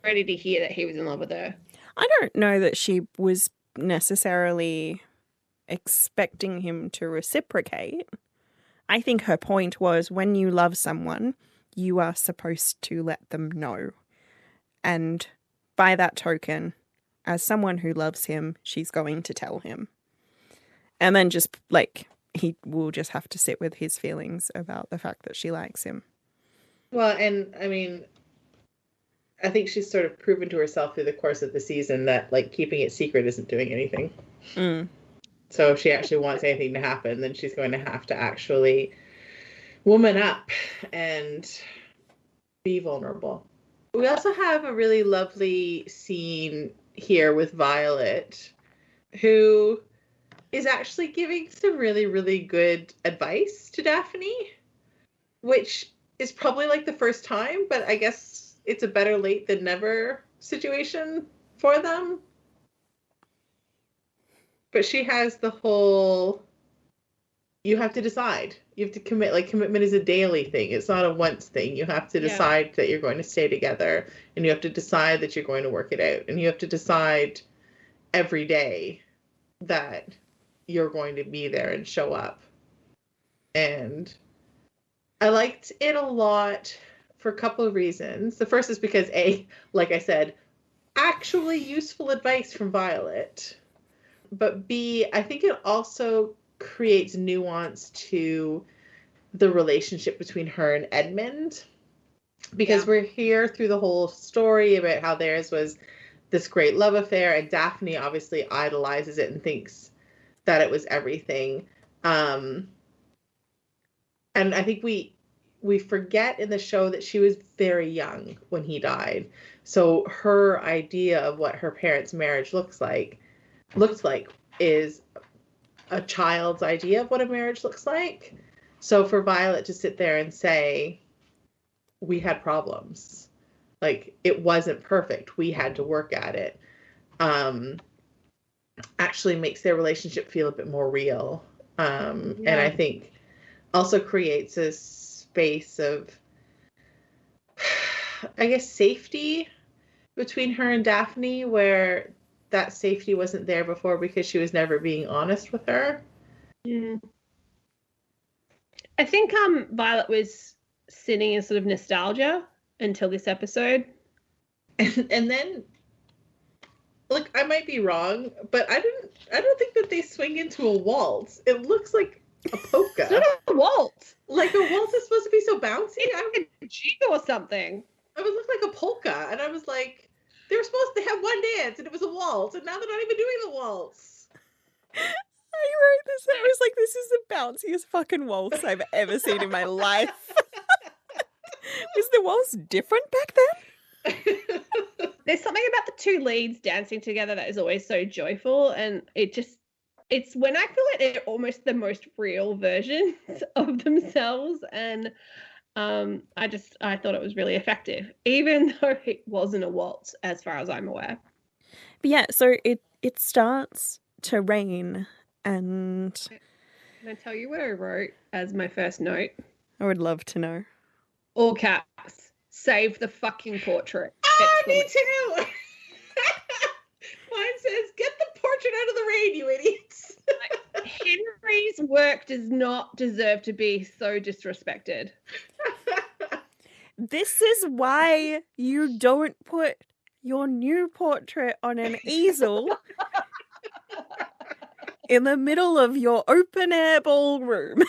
ready to hear that he was in love with her. I don't know that she was necessarily expecting him to reciprocate. I think her point was when you love someone, you are supposed to let them know. And by that token, as someone who loves him, she's going to tell him. And then just, like, he will just have to sit with his feelings about the fact that she likes him. Well, and, I mean... I think she's sort of proven to herself through the course of the season that, like, keeping it secret isn't doing anything. So if she actually wants anything to happen, then she's going to have to actually woman up and be vulnerable. We also have a really lovely scene here with Violet, who is actually giving some really, really good advice to Daphne, which is probably like the first time, but I guess it's a better late than never situation for them. But she has the whole, you have to decide. You have to commit. Like, commitment is a daily thing. It's not a once thing. You have to decide that you're going to stay together, and you have to decide that you're going to work it out, and you have to decide every day that you're going to be there and show up. And I liked it a lot for a couple of reasons. The first is because, A, like I said, actually useful advice from Violet. But B, I think it also creates nuance to the relationship between her and Edmund. Because we're here through the whole story about how theirs was this great love affair, and Daphne obviously idolizes it and thinks that it was everything. And I think we forget in the show that she was very young when he died. So her idea of what her parents' marriage looked like is a child's idea of what a marriage looks like. So for Violet to sit there and say, we had problems, like, it wasn't perfect, we had to work at it, actually makes their relationship feel a bit more real. And I think also creates a space of, I guess, safety between her and Daphne, where that safety wasn't there before because she was never being honest with her. I think Violet was sitting in sort of nostalgia until this episode. And then, look, I might be wrong, but I don't think that they swing into a waltz. It looks like a polka. It's not a waltz. Like, a waltz is supposed to be so bouncy. It's like a jig or something. It would look like a polka, and I was like, they were supposed to have one dance, and it was a waltz, and now they're not even doing the waltz. I wrote this. I was like, this is the bounciest fucking waltz I've ever seen in my life. Was the waltz different back then? There's something about the two leads dancing together that is always so joyful, and it's when I feel like they're almost the most real versions of themselves, and I thought it was really effective, even though it wasn't a waltz as far as I'm aware. But yeah, so it starts to rain, and can I tell you what I wrote as my first note? I would love to know. All caps. Save the fucking portrait. Oh, me too. Mine says, get the portrait out of the rain, you idiots. Henry's work does not deserve to be so disrespected. This is why you don't put your new portrait on an easel in the middle of your open air ballroom.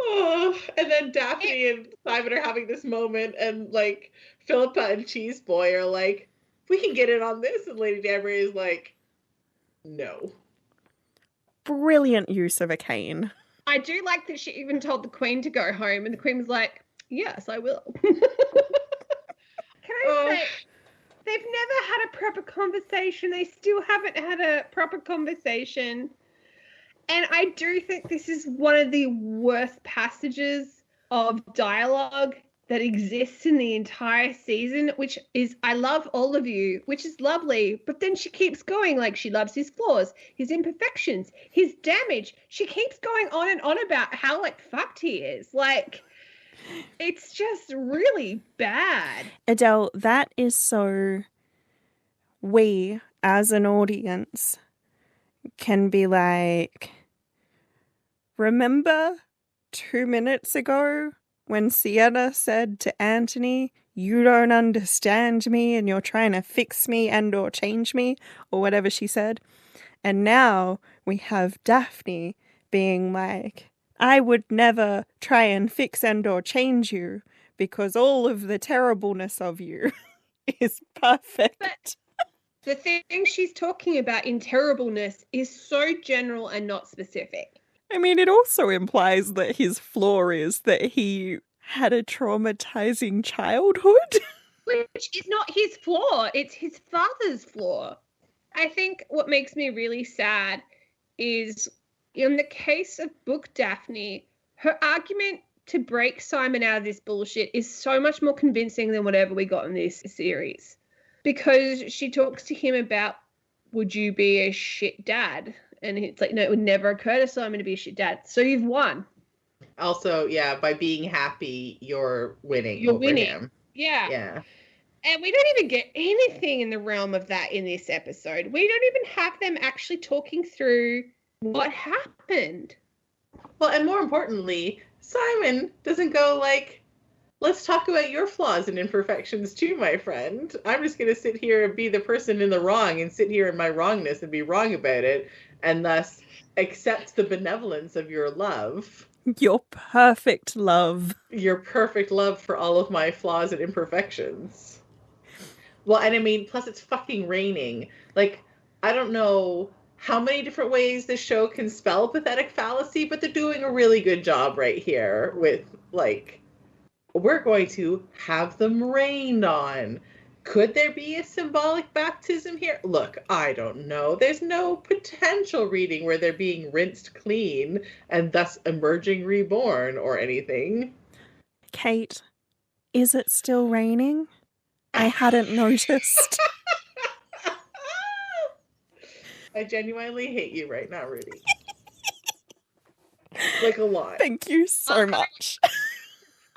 Oh, and then Daphne and Simon are having this moment, and like Philippa and Cheese Boy are like, we can get in on this, and Lady Danbury is like, no. Brilliant use of a cane. I do like that she even told the Queen to go home, and the Queen was like, yes, I will. Can I say, they've never had a proper conversation. They still haven't had a proper conversation. And I do think this is one of the worst passages of dialogue that exists in the entire season, which is, I love all of you, which is lovely. But then she keeps going, like, she loves his flaws, his imperfections, his damage. She keeps going on and on about how, like, fucked he is. Like, it's just really bad. Adele, that is so we, as an audience, can be like, remember 2 minutes ago when Sienna said to Anthony, you don't understand me and you're trying to fix me and or change me, or whatever she said. And now we have Daphne being like, I would never try and fix and or change you because all of the terribleness of you is perfect. But the thing she's talking about in terribleness is so general and not specific. I mean, it also implies that his flaw is that he had a traumatizing childhood. Which is not his flaw. It's his father's flaw. I think what makes me really sad is, in the case of Book Daphne, her argument to break Simon out of this bullshit is so much more convincing than whatever we got in this series. Because she talks to him about, would you be a shit dad? And it's like, no, it would never occur to Simon to be a shit dad. So you've won. Also, yeah, by being happy, you're winning. You're over winning. him. Yeah. Yeah. And we don't even get anything in the realm of that in this episode. We don't even have them actually talking through what happened. Well, and more importantly, Simon doesn't go like, let's talk about your flaws and imperfections too, my friend. I'm just going to sit here and be the person in the wrong and sit here in my wrongness and be wrong about it, and thus accept the benevolence of your love. Your perfect love. Your perfect love for all of my flaws and imperfections. Well, and I mean, plus it's fucking raining. Like, I don't know how many different ways this show can spell pathetic fallacy, but they're doing a really good job right here with, like, we're going to have them rained on. Could there be a symbolic baptism here? Look, I don't know. There's no potential reading where they're being rinsed clean and thus emerging reborn or anything. Kate, is it still raining? I hadn't noticed. I genuinely hate you right now, Rudy. Like, a lot. Thank you so much.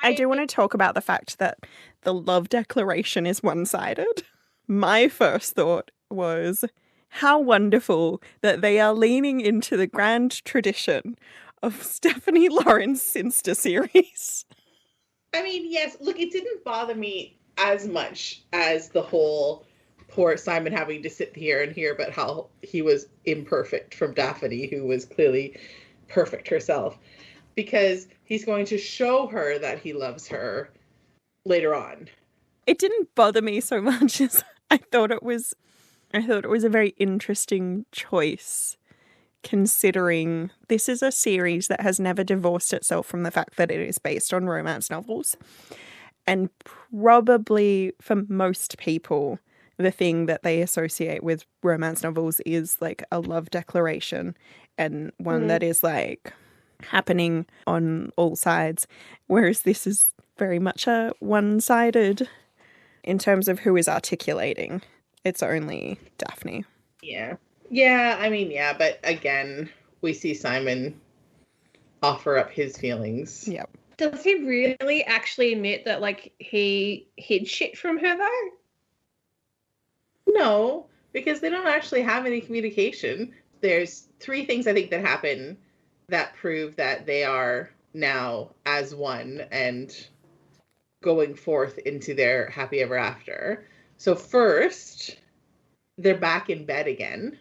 I do want to talk about the fact that the love declaration is one-sided. My first thought was, how wonderful that they are leaning into the grand tradition of Stephanie Lauren's Sister series. I mean, yes, look, it didn't bother me as much as the whole poor Simon having to sit here and hear about how he was imperfect from Daphne, who was clearly perfect herself. Because he's going to show her that he loves her later on. It didn't bother me so much as I thought it was a very interesting choice, considering this is a series that has never divorced itself from the fact that it is based on romance novels. And probably for most people, the thing that they associate with romance novels is like a love declaration, and one that is like happening on all sides, whereas this is very much a one-sided in terms of who is articulating. It's only Daphne. Yeah, I mean, yeah, but again, we see Simon offer up his feelings. Yep. Does he really actually admit that, like, he hid shit from her, though? No, because they don't actually have any communication. There's 3 things I think that happen that prove that they are now as one and going forth into their happy ever after. So first, they're back in bed again.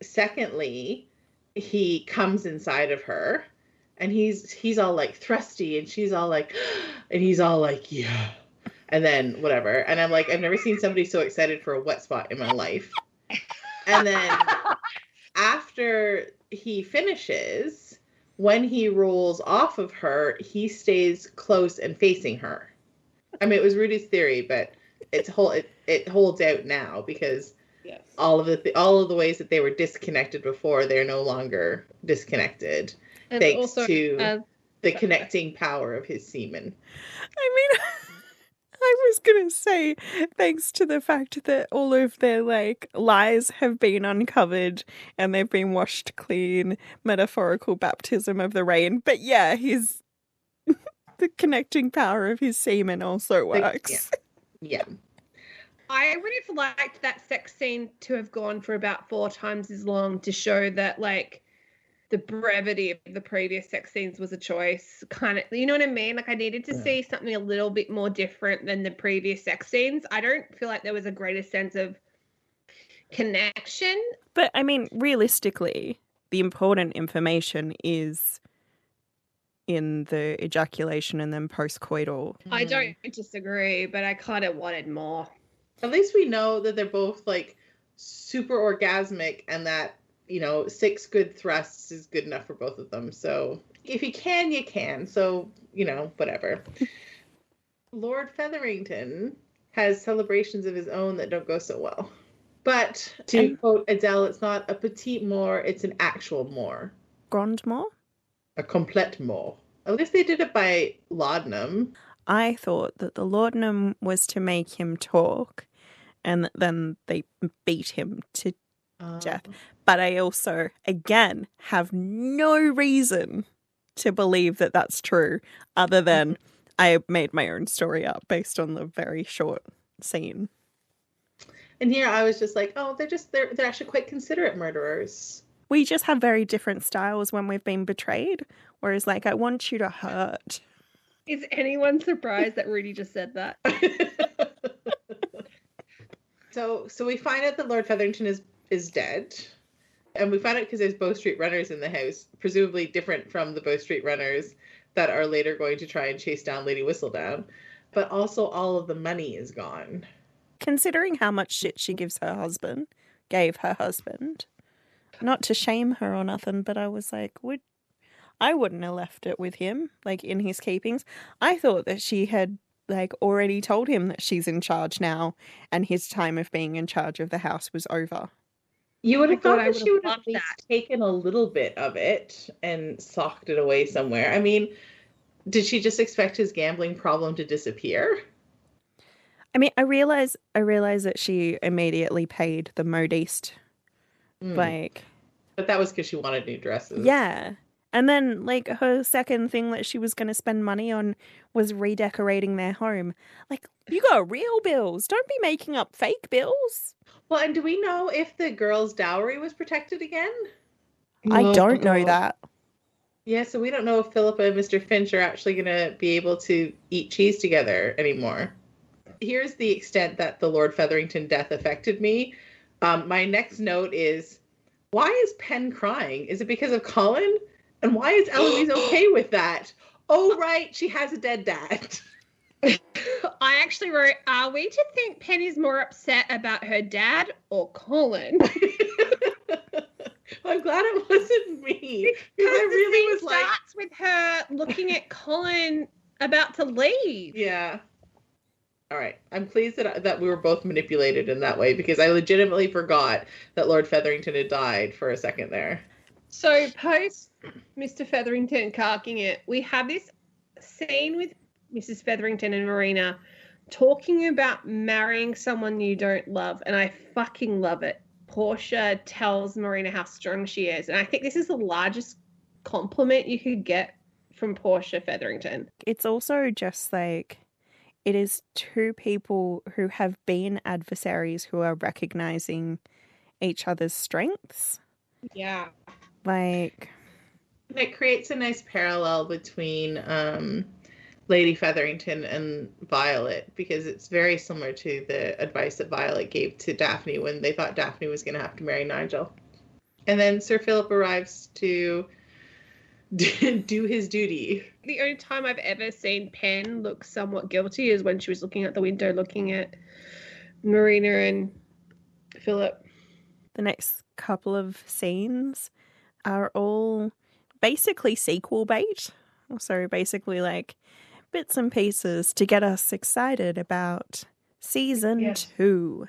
Secondly, he comes inside of her and he's all like thrusty and she's all like, and he's all like, yeah. And then whatever. And I'm like, I've never seen somebody so excited for a wet spot in my life. And then after he finishes, when he rolls off of her, he stays close and facing her. I mean, it was Rudy's theory, but it holds out now because yes, all of the ways that they were disconnected before, they're no longer disconnected, and thanks also, to the connecting power of his semen. I mean, I was going to say, thanks to the fact that all of their, like, lies have been uncovered and they've been washed clean, metaphorical baptism of the rain. But yeah, the connecting power of his semen also works. Yeah. I would have liked that sex scene to have gone for about 4 times as long to show that, like, the brevity of the previous sex scenes was a choice. Kind of, you know what I mean? Like, I needed to see something a little bit more different than the previous sex scenes. I don't feel like there was a greater sense of connection. But, I mean, realistically, the important information is in the ejaculation and then postcoital. I don't disagree, but I kind of wanted more. At least we know that they're both, like, super orgasmic and that, you know, 6 good thrusts is good enough for both of them. So if you can, you can. So, you know, whatever. Lord Featherington has celebrations of his own that don't go so well. But to quote Adele, it's not a petite mort, it's an actual mort. Grand mort? A complete mort. At least they did it by laudanum. I thought that the laudanum was to make him talk, and then they beat him to death. But I also, again, have no reason to believe that that's true, other than I made my own story up based on the very short scene. And here I was just like, oh, they're actually quite considerate murderers. We just have very different styles when we've been betrayed. Whereas, like, I want you to hurt. Is anyone surprised that Rudy just said that? So we find out that Lord Featherington is dead. And we find out because there's Bow Street runners in the house, presumably different from the Bow Street runners that are later going to try and chase down Lady Whistledown. But also all of the money is gone. Considering how much shit she gave her husband, not to shame her or nothing, but I was like, I wouldn't have left it with him, like, in his keepings. I thought that she had, like, already told him that she's in charge now and his time of being in charge of the house was over. You would have thought that she would have at least taken a little bit of it and socked it away somewhere. I mean, did she just expect his gambling problem to disappear? I mean, I realize that she immediately paid the modiste, like... But that was because she wanted new dresses. Yeah. And then, like, her second thing that she was going to spend money on was redecorating their home. Like, you got real bills. Don't be making up fake bills. Well, and do we know if the girl's dowry was protected again? I don't know that. Yeah, so we don't know if Phillip and Mr. Finch are actually going to be able to eat cheese together anymore. Here's the extent that the Lord Featherington death affected me. My next note is, why is Pen crying? Is it because of Colin? And why is Eloise okay with that? Oh, right, she has a dead dad. I actually wrote, are we to think Pen is more upset about her dad or Colin? I'm glad it wasn't me. Because I really was like, starts with her looking at Colin about to leave. Yeah. All right. I'm pleased that we were both manipulated in that way, because I legitimately forgot that Lord Featherington had died for a second there. So post Mr. Featherington carking it, we have this scene with Mrs. Featherington and Marina talking about marrying someone you don't love, and I fucking love it. Portia tells Marina how strong she is, and I think this is the largest compliment you could get from Portia Featherington. It's also just like, it is two people who have been adversaries who are recognizing each other's strengths. Yeah. Like... It creates a nice parallel between Lady Featherington and Violet, because it's very similar to the advice that Violet gave to Daphne when they thought Daphne was going to have to marry Nigel. And then Sir Philip arrives to do his duty. The only time I've ever seen Pen look somewhat guilty is when she was looking at the window, looking at Marina and Phillip. The next couple of scenes are all basically sequel bait. So basically like bits and pieces to get us excited about season 2.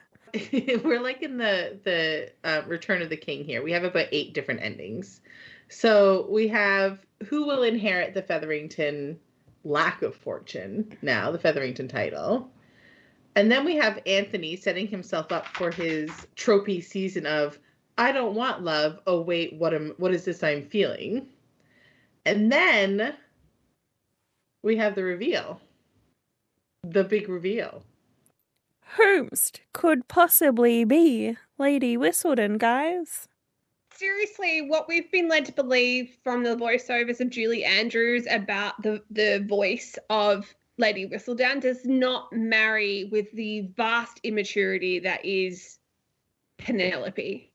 We're like in the Return of the King here. We have about 8 different endings. So we have who will inherit the Featherington lack of fortune now, the Featherington title. And then we have Anthony setting himself up for his tropey season of, I don't want love. Oh, wait, what is this I'm feeling? And then we have the reveal. The big reveal. Whomst could possibly be Lady Whistledown, guys? Seriously, what we've been led to believe from the voiceovers of Julie Andrews about the voice of Lady Whistledown does not marry with the vast immaturity that is Penelope.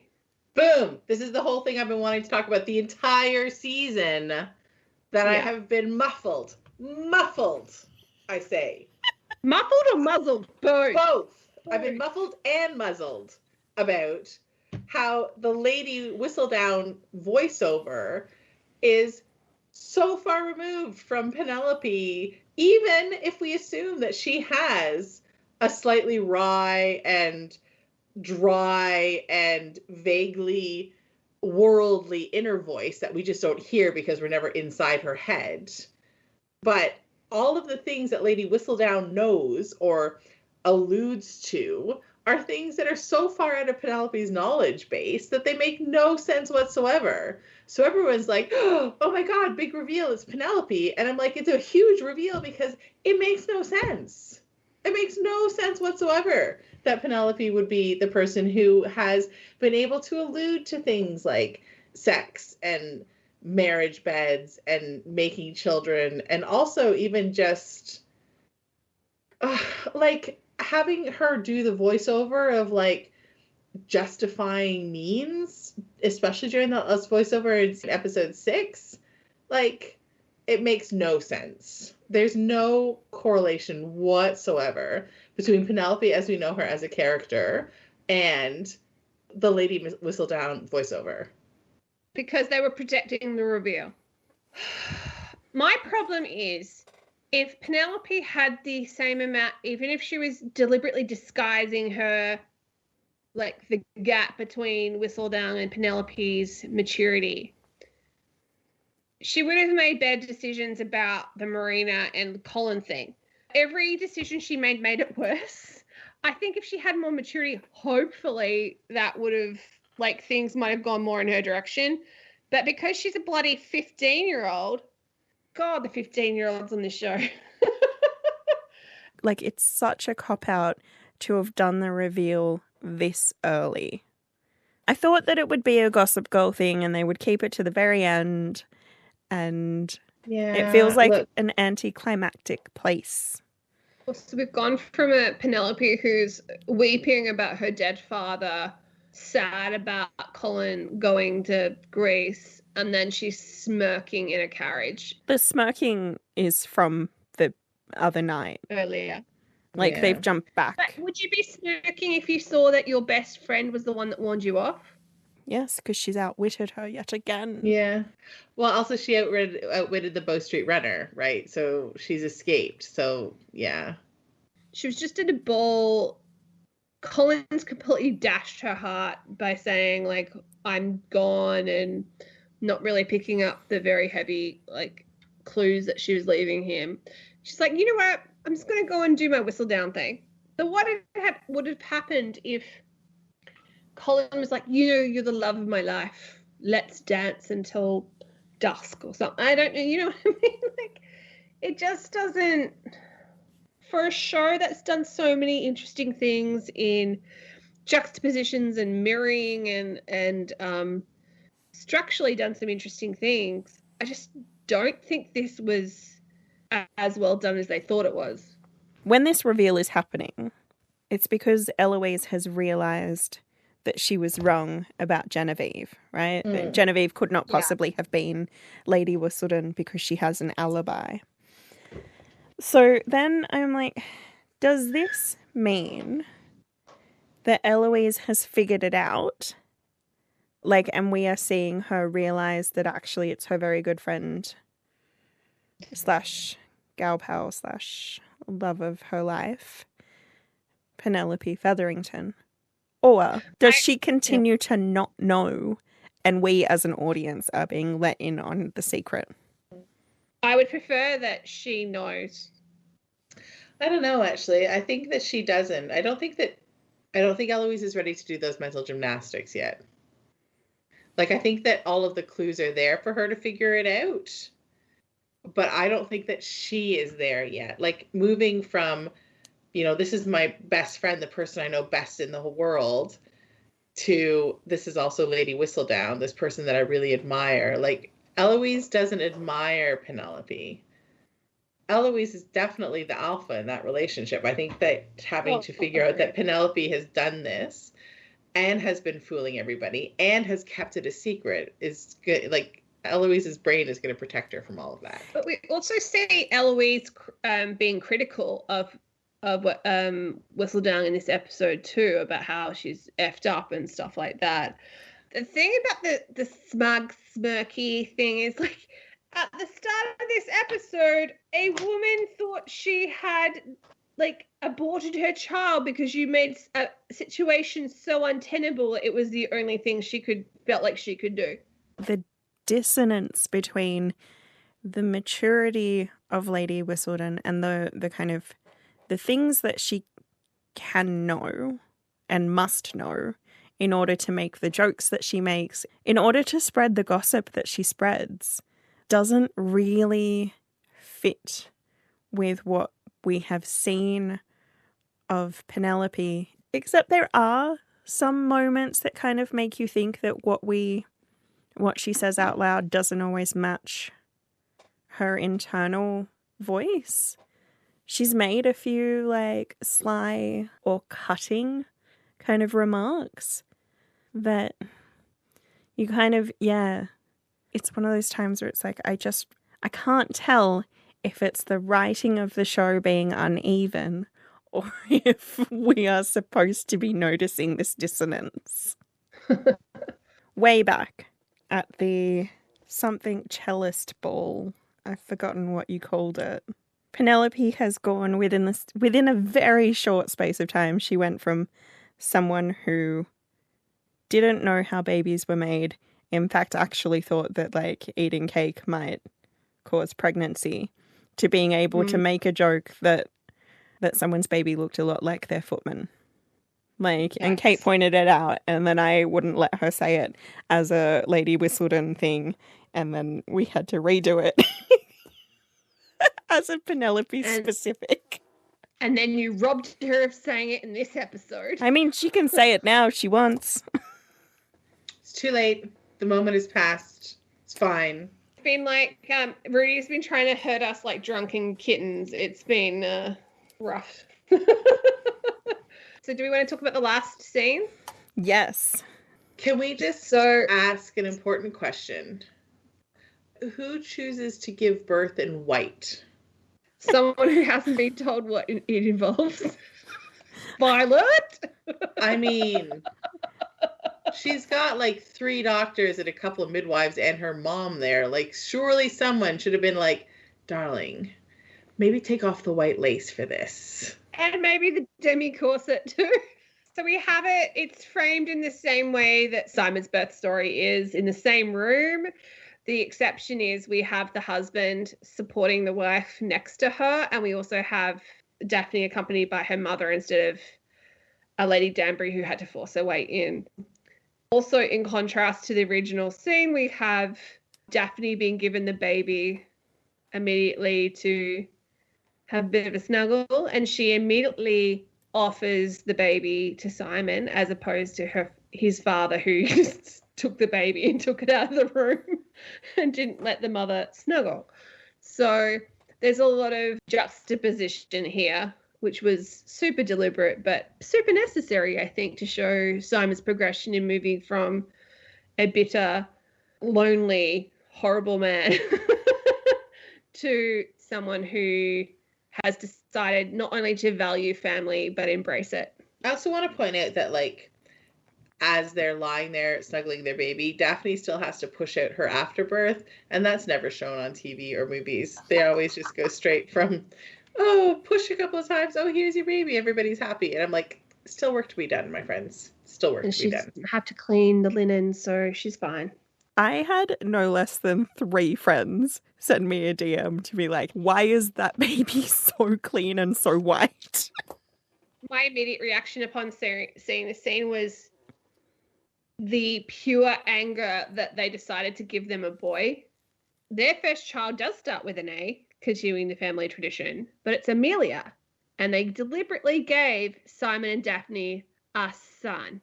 Boom! This is the whole thing I've been wanting to talk about the entire season, that I have been muffled. Muffled, I say. Muffled or muzzled? Both. Both. I've been muffled and muzzled about how the Lady Whistledown voiceover is so far removed from Penelope, even if we assume that she has a slightly wry and dry and vaguely worldly inner voice that we just don't hear because we're never inside her head. But all of the things that Lady Whistledown knows or alludes to are things that are so far out of Penelope's knowledge base that they make no sense whatsoever. So everyone's like, oh my God, big reveal, it's Penelope. And I'm like, it's a huge reveal because it makes no sense. It makes no sense whatsoever that Penelope would be the person who has been able to allude to things like sex and marriage beds and making children, and also even just like having her do the voiceover of like justifying means, especially during the voiceover in episode 6. Like, it makes no sense. There's no correlation whatsoever between Penelope as we know her as a character and the Lady Whistledown voiceover. Because they were protecting the reveal. My problem is, if Penelope had the same amount, even if she was deliberately disguising her, like the gap between Whistledown and Penelope's maturity, she would have made bad decisions about the Marina and Colin thing. Every decision she made it worse. I think if she had more maturity, hopefully that would have, like, things might have gone more in her direction. But because she's a bloody 15-year-old, God, the 15-year-olds on this show. Like, it's such a cop-out to have done the reveal this early. I thought that it would be a Gossip Girl thing and they would keep it to the very end, and it feels like an anticlimactic place. So we've gone from a Penelope who's weeping about her dead father, sad about Colin going to Greece, and then she's smirking in a carriage. The smirking is from the other night. Earlier. Like, they've jumped back. But would you be smirking if you saw that your best friend was the one that warned you off? Yes, because she's outwitted her yet again. Yeah. Well, also she outwitted the Bow Street Runner, right? So she's escaped. So, yeah. She was just at a ball. Colin's completely dashed her heart by saying, like, I'm gone, and not really picking up the very heavy, like, clues that she was leaving him. She's like, you know what? I'm just going to go and do my Whistledown thing. So what would have happened if Colin was like, you know, you're the love of my life. Let's dance until dusk or something. I don't know. You know what I mean? Like, it just doesn't... For a show that's done so many interesting things in juxtapositions and mirroring and structurally done some interesting things, I just don't think this was as well done as they thought it was. When this reveal is happening, it's because Eloise has realised that she was wrong about Genevieve, right? That Genevieve could not possibly have been Lady Whistledown because she has an alibi. So then I'm like, does this mean that Eloise has figured it out? Like, and we are seeing her realise that actually it's her very good friend / gal pal / love of her life, Penelope Featherington? Or does she continue to not know and we as an audience are being let in on the secret? I would prefer that she knows. I don't know, actually. I think that she doesn't. I don't think Eloise is ready to do those mental gymnastics yet. Like, I think that all of the clues are there for her to figure it out. But I don't think that she is there yet. Like, moving from, you know, this is my best friend, the person I know best in the whole world, to this is also Lady Whistledown, this person that I really admire. Like, Eloise doesn't admire Penelope. Eloise is definitely the alpha in that relationship. I think that having to figure out that Penelope has done this and has been fooling everybody and has kept it a secret is good. Like, Eloise's brain is going to protect her from all of that. But we also see Eloise being critical of Whistledown in this episode too, about how she's effed up and stuff like that. The thing about the smug, smirky thing is, like, at the start of this episode, a woman thought she had, like, aborted her child because you made a situation so untenable it was the only thing she could felt like she could do. The dissonance between the maturity of Lady Whistledown and the kind of the things that she can know and must know in order to make the jokes that she makes, in order to spread the gossip that she spreads, doesn't really fit with what we have seen of Penelope, except there are some moments that kind of make you think that what she says out loud doesn't always match her internal voice. She's made a few like sly or cutting kind of remarks that you kind of, it's one of those times where it's like, I can't tell if it's the writing of the show being uneven or if we are supposed to be noticing this dissonance. Way back at the something cellist ball, I've forgotten what you called it, Penelope has gone within a very short space of time. She went from someone who didn't know how babies were made, in fact actually thought that like eating cake might cause pregnancy, to being able to make a joke that someone's baby looked a lot like their footman. Like, yes. And Kate pointed it out, and then I wouldn't let her say it as a Lady Whistledown thing, and then we had to redo it as a Penelope specific. And then you robbed her of saying it in this episode. I mean, she can say it now if she wants. It's too late. The moment is past. It's fine. It's been like, Rudy's been trying to herd us like drunken kittens. It's been rough. So do we want to talk about the last scene? Yes. Can we just ask an important question? Who chooses to give birth in white? Someone who hasn't been told what it involves. Violet? I mean, she's got like 3 doctors and a couple of midwives and her mom there. Like, surely someone should have been like, darling, maybe take off the white lace for this. And maybe the demi-corset too. So we have it, it's framed in the same way that Simon's birth story is, in the same room. The exception is we have the husband supporting the wife next to her, and we also have Daphne accompanied by her mother instead of a Lady Danbury who had to force her way in. Also, in contrast to the original scene, we have Daphne being given the baby immediately to have a bit of a snuggle, and she immediately offers the baby to Simon as opposed to his father, who just took the baby and took it out of the room and didn't let the mother snuggle. So there's a lot of juxtaposition here, which was super deliberate but super necessary, I think, to show Simon's progression in moving from a bitter, lonely, horrible man to someone who has decided not only to value family but embrace it. I also want to point out that, like, as they're lying there snuggling their baby, Daphne still has to push out her afterbirth, and that's never shown on TV or movies. They always just go straight from, oh, push a couple of times, oh, here's your baby, everybody's happy. And I'm like, still work to be done, my friends. Still work to be done. She's had to clean the linen, so she's fine. I had no less than 3 friends send me a DM to be like, why is that baby so clean and so white? My immediate reaction upon seeing the scene was the pure anger that they decided to give them a boy. Their first child does start with an A, continuing the family tradition, but it's Amelia. And they deliberately gave Simon and Daphne a son.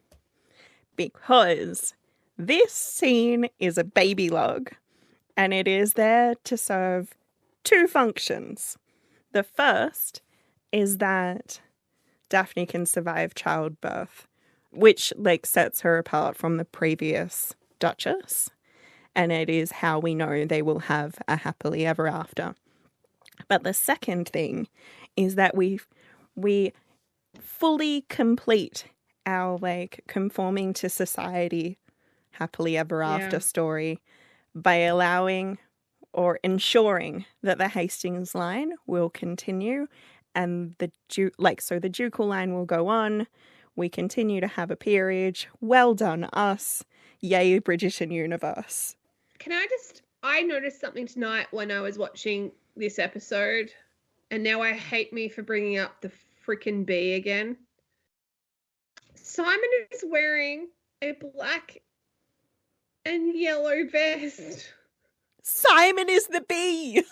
Because this scene is a Baby-logue, and it is there to serve 2 functions. The first is that Daphne can survive childbirth, which like sets her apart from the previous Duchess, and it is how we know they will have a happily ever after. But the second thing is that we fully complete our like conforming to society happily ever after story by allowing or ensuring that the Hastings line will continue, and the ducal line will go on. We continue to have a peerage. Well done, us. Yay, Bridgerton universe. I noticed something tonight when I was watching this episode, and now I hate me for bringing up the freaking bee again. Simon is wearing a black and yellow vest. Simon is the bee.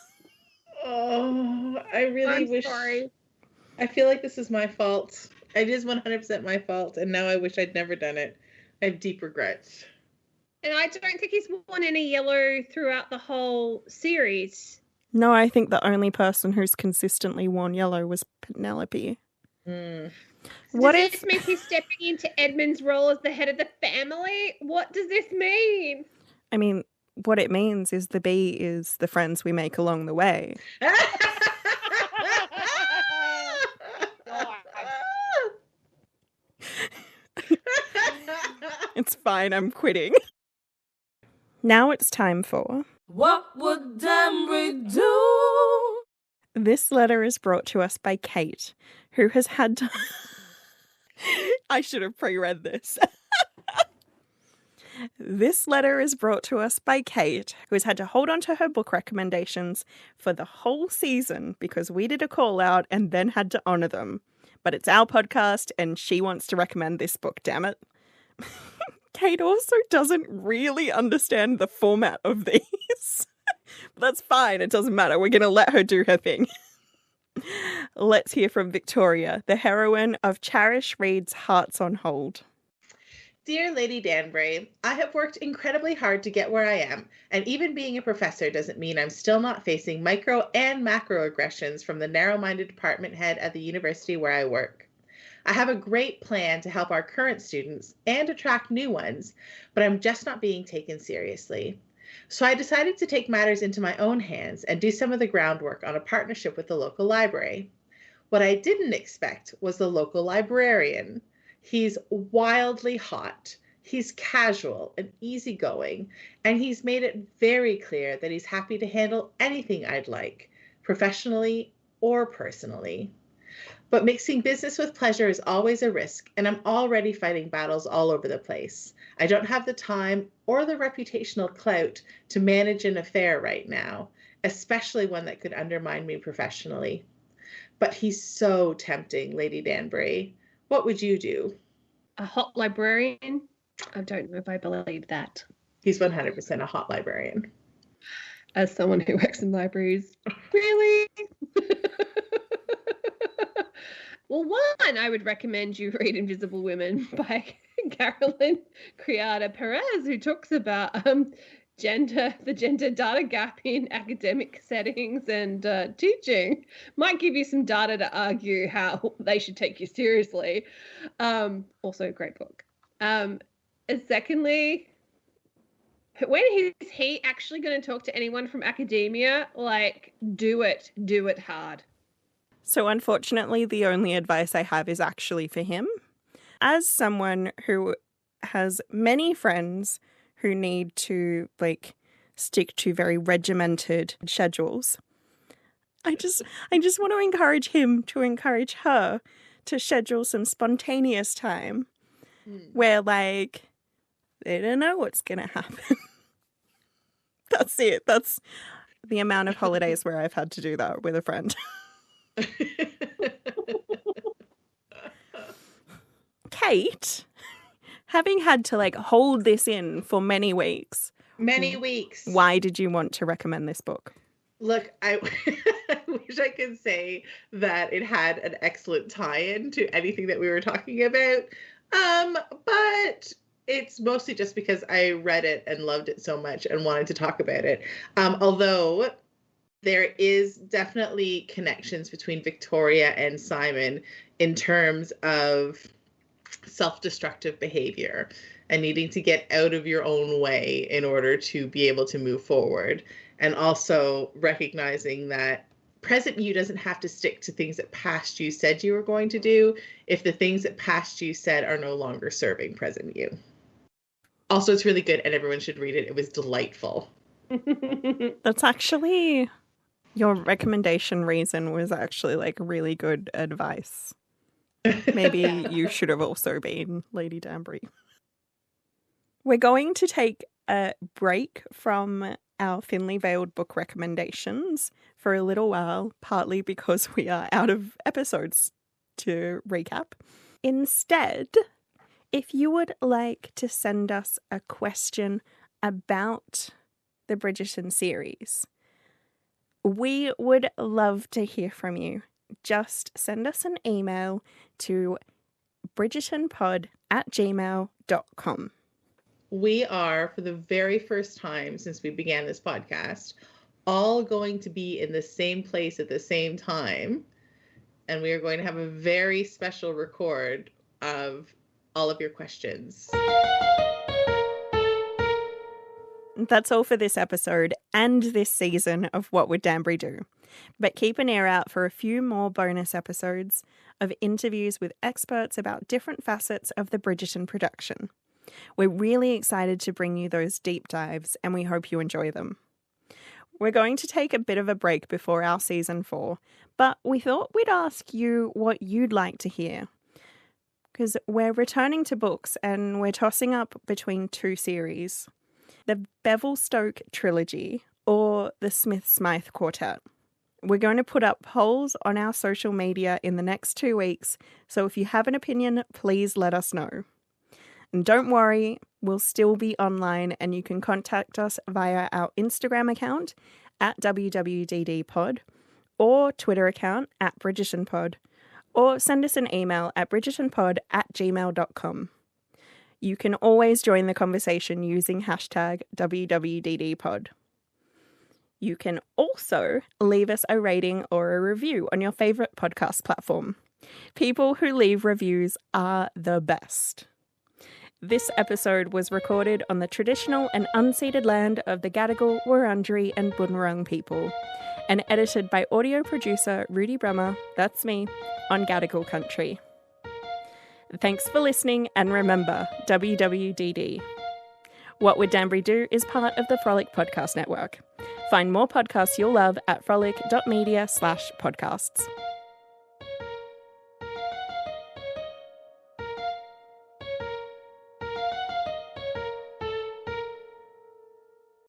Oh, I really wish. Sorry. I feel like this is my fault. It is 100% my fault, and now I wish I'd never done it. I have deep regrets. And I don't think he's worn any yellow throughout the whole series. No, I think the only person who's consistently worn yellow was Penelope. Mm. What does if this mean he's stepping into Edmund's role as the head of the family? What does this mean? I mean, what it means is the bee is the friends we make along the way. It's fine, I'm quitting. Now it's time for What would Danbury do? This letter is brought to us by Kate, who has had to... I should have pre-read this. This letter is brought to us by Kate, who has had to hold on to her book recommendations for the whole season because we did a call out and then had to honour them. But it's our podcast and she wants to recommend this book, damn it. Kate also doesn't really understand the format of these. But that's fine, it doesn't matter. We're going to let her do her thing. Let's hear from Victoria, the heroine of Charish Reid's Hearts on Hold. Dear Lady Danbury, I have worked incredibly hard to get where I am, and even being a professor doesn't mean I'm still not facing micro and macroaggressions from the narrow-minded department head at the university where I work. I have a great plan to help our current students and attract new ones, but I'm just not being taken seriously. So I decided to take matters into my own hands and do some of the groundwork on a partnership with the local library. What I didn't expect was the local librarian. He's wildly hot, he's casual and easygoing, and he's made it very clear that he's happy to handle anything I'd like, professionally or personally. But mixing business with pleasure is always a risk, and I'm already fighting battles all over the place. I don't have the time or the reputational clout to manage an affair right now, especially one that could undermine me professionally. But he's so tempting, Lady Danbury. What would you do? A hot librarian? I don't know if I believe that. He's 100% a hot librarian. As someone who works in libraries. Really? Well, one, I would recommend you read Invisible Women by Carolyn Criada Perez, who talks about the gender data gap in academic settings and teaching. Might give you some data to argue how they should take you seriously. Also a great book. And secondly, when is he actually going to talk to anyone from academia? Like, do it hard. So unfortunately, the only advice I have is actually for him. As someone who has many friends who need to stick to very regimented schedules, I just want to encourage him to encourage her to schedule some spontaneous time where they don't know what's going to happen. That's it. That's the amount of holidays where I've had to do that with a friend. Kate, having had to hold this in for many weeks. Why did you want to recommend this book? Look, I wish I could say that it had an excellent tie-in to anything that we were talking about. But it's mostly just because I read it and loved it so much and wanted to talk about it. Although there is definitely connections between Victoria and Simon in terms of self-destructive behavior and needing to get out of your own way in order to be able to move forward. And also recognizing that present you doesn't have to stick to things that past you said you were going to do if the things that past you said are no longer serving present you. Also, it's really good and everyone should read it. It was delightful. That's actually... Your recommendation reason was actually really good advice. Maybe you should have also been Lady Danbury. We're going to take a break from our thinly veiled book recommendations for a little while, partly because we are out of episodes to recap. Instead, if you would like to send us a question about the Bridgerton series, we would love to hear from you. Just send us an email to bridgertonpod@gmail.com. We are, for the very first time since we began this podcast, all going to be in the same place at the same time. And we are going to have a very special record of all of your questions. That's all for this episode and this season of What Would Danbury Do? But keep an ear out for a few more bonus episodes of interviews with experts about different facets of the Bridgerton production. We're really excited to bring you those deep dives, and we hope you enjoy them. We're going to take a bit of a break before our season 4, but we thought we'd ask you what you'd like to hear. Because we're returning to books and we're tossing up between 2 series. The Bevelstoke trilogy or the Smith-Smythe quartet. We're going to put up polls on our social media in the next 2 weeks, so if you have an opinion, please let us know. And don't worry, we'll still be online and you can contact us via our Instagram account @WWDDpod or Twitter account @BridgertonPod, or send us an email at bridgertonpod@gmail.com. You can always join the conversation using hashtag WWDDpod. You can also leave us a rating or a review on your favourite podcast platform. People who leave reviews are the best. This episode was recorded on the traditional and unceded land of the Gadigal, Wurundjeri and Bunurong people, and edited by audio producer Rudy Bremer, that's me, on Gadigal country. Thanks for listening, and remember, WWDD. What Would Danbury Do is part of the Frolic Podcast Network. Find more podcasts you'll love at frolic.media/podcasts.